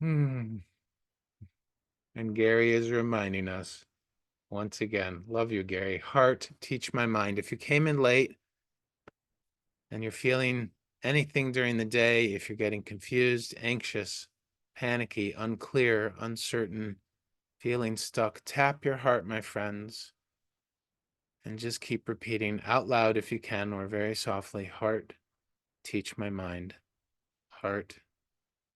And Gary is reminding us once again, love you, Gary. Heart, teach my mind. If you came in late and you're feeling anything during the day, if you're getting confused, anxious, panicky, unclear, uncertain, feeling stuck, tap your heart, my friends, and just keep repeating out loud if you can, or very softly, heart, teach my mind. Heart,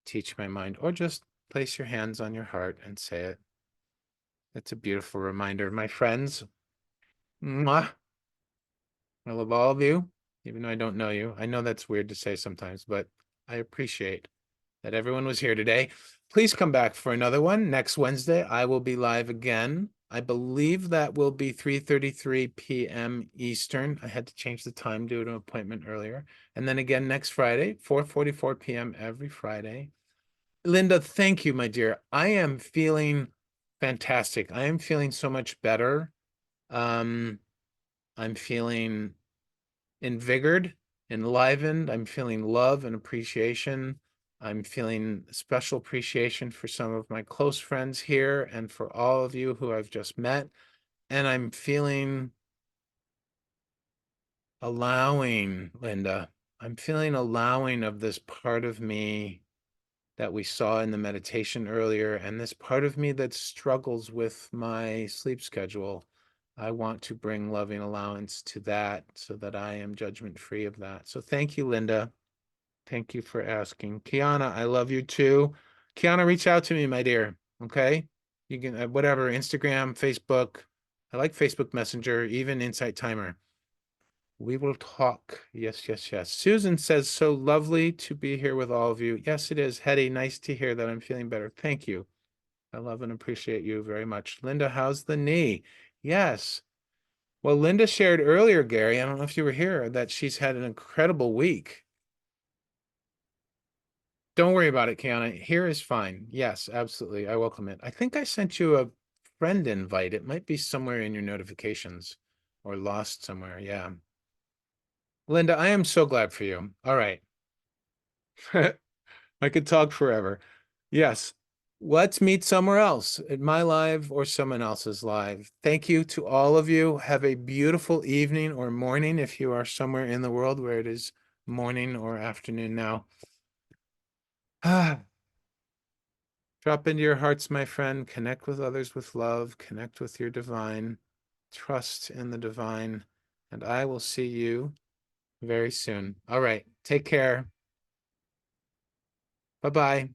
teach my mind. Or just place your hands on your heart and say it. It's a beautiful reminder. My friends, mwah, I love all of you, even though I don't know you. I know that's weird to say sometimes, but I appreciate that everyone was here today. Please come back for another one. Next Wednesday, I will be live again. I believe that will be 3:33 p.m. Eastern. I had to change the time due to an appointment earlier. And then again next Friday, 4:44 p.m. every Friday. Linda, thank you, my dear. I am feeling fantastic. I am feeling so much better. I'm feeling invigorated, enlivened. I'm feeling love and appreciation. I'm feeling special appreciation for some of my close friends here and for all of you who I've just met. And I'm feeling allowing, Linda. I'm feeling allowing of this part of me that we saw in the meditation earlier, and this part of me that struggles with my sleep schedule. I want to bring loving allowance to that so that I am judgment free of that. So thank you, Linda. Thank you for asking. Kiana, I love you too. Kiana, reach out to me, my dear. Okay. You can, whatever, Instagram, Facebook. I like Facebook Messenger, even Insight Timer. We will talk. Yes, yes, yes. Susan says, so lovely to be here with all of you. Yes, it is. Hetty, nice to hear that I'm feeling better. Thank you. I love and appreciate you very much. Linda, how's the knee? Yes. Well, Linda shared earlier, Gary, I don't know if you were here, that she's had an incredible week. Don't worry about it, Kiana. Here is fine. Yes, absolutely. I welcome it. I think I sent you a friend invite. It might be somewhere in your notifications or lost somewhere. Yeah. Linda, I am so glad for you. All right. I could talk forever. Yes. Let's meet somewhere else at my live or someone else's live. Thank you to all of you. Have a beautiful evening or morning if you are somewhere in the world where it is morning or afternoon now. Drop into your hearts, my friend. Connect with others with love. Connect with your divine. Trust in the divine. And I will see you very soon. All right. Take care. Bye-bye.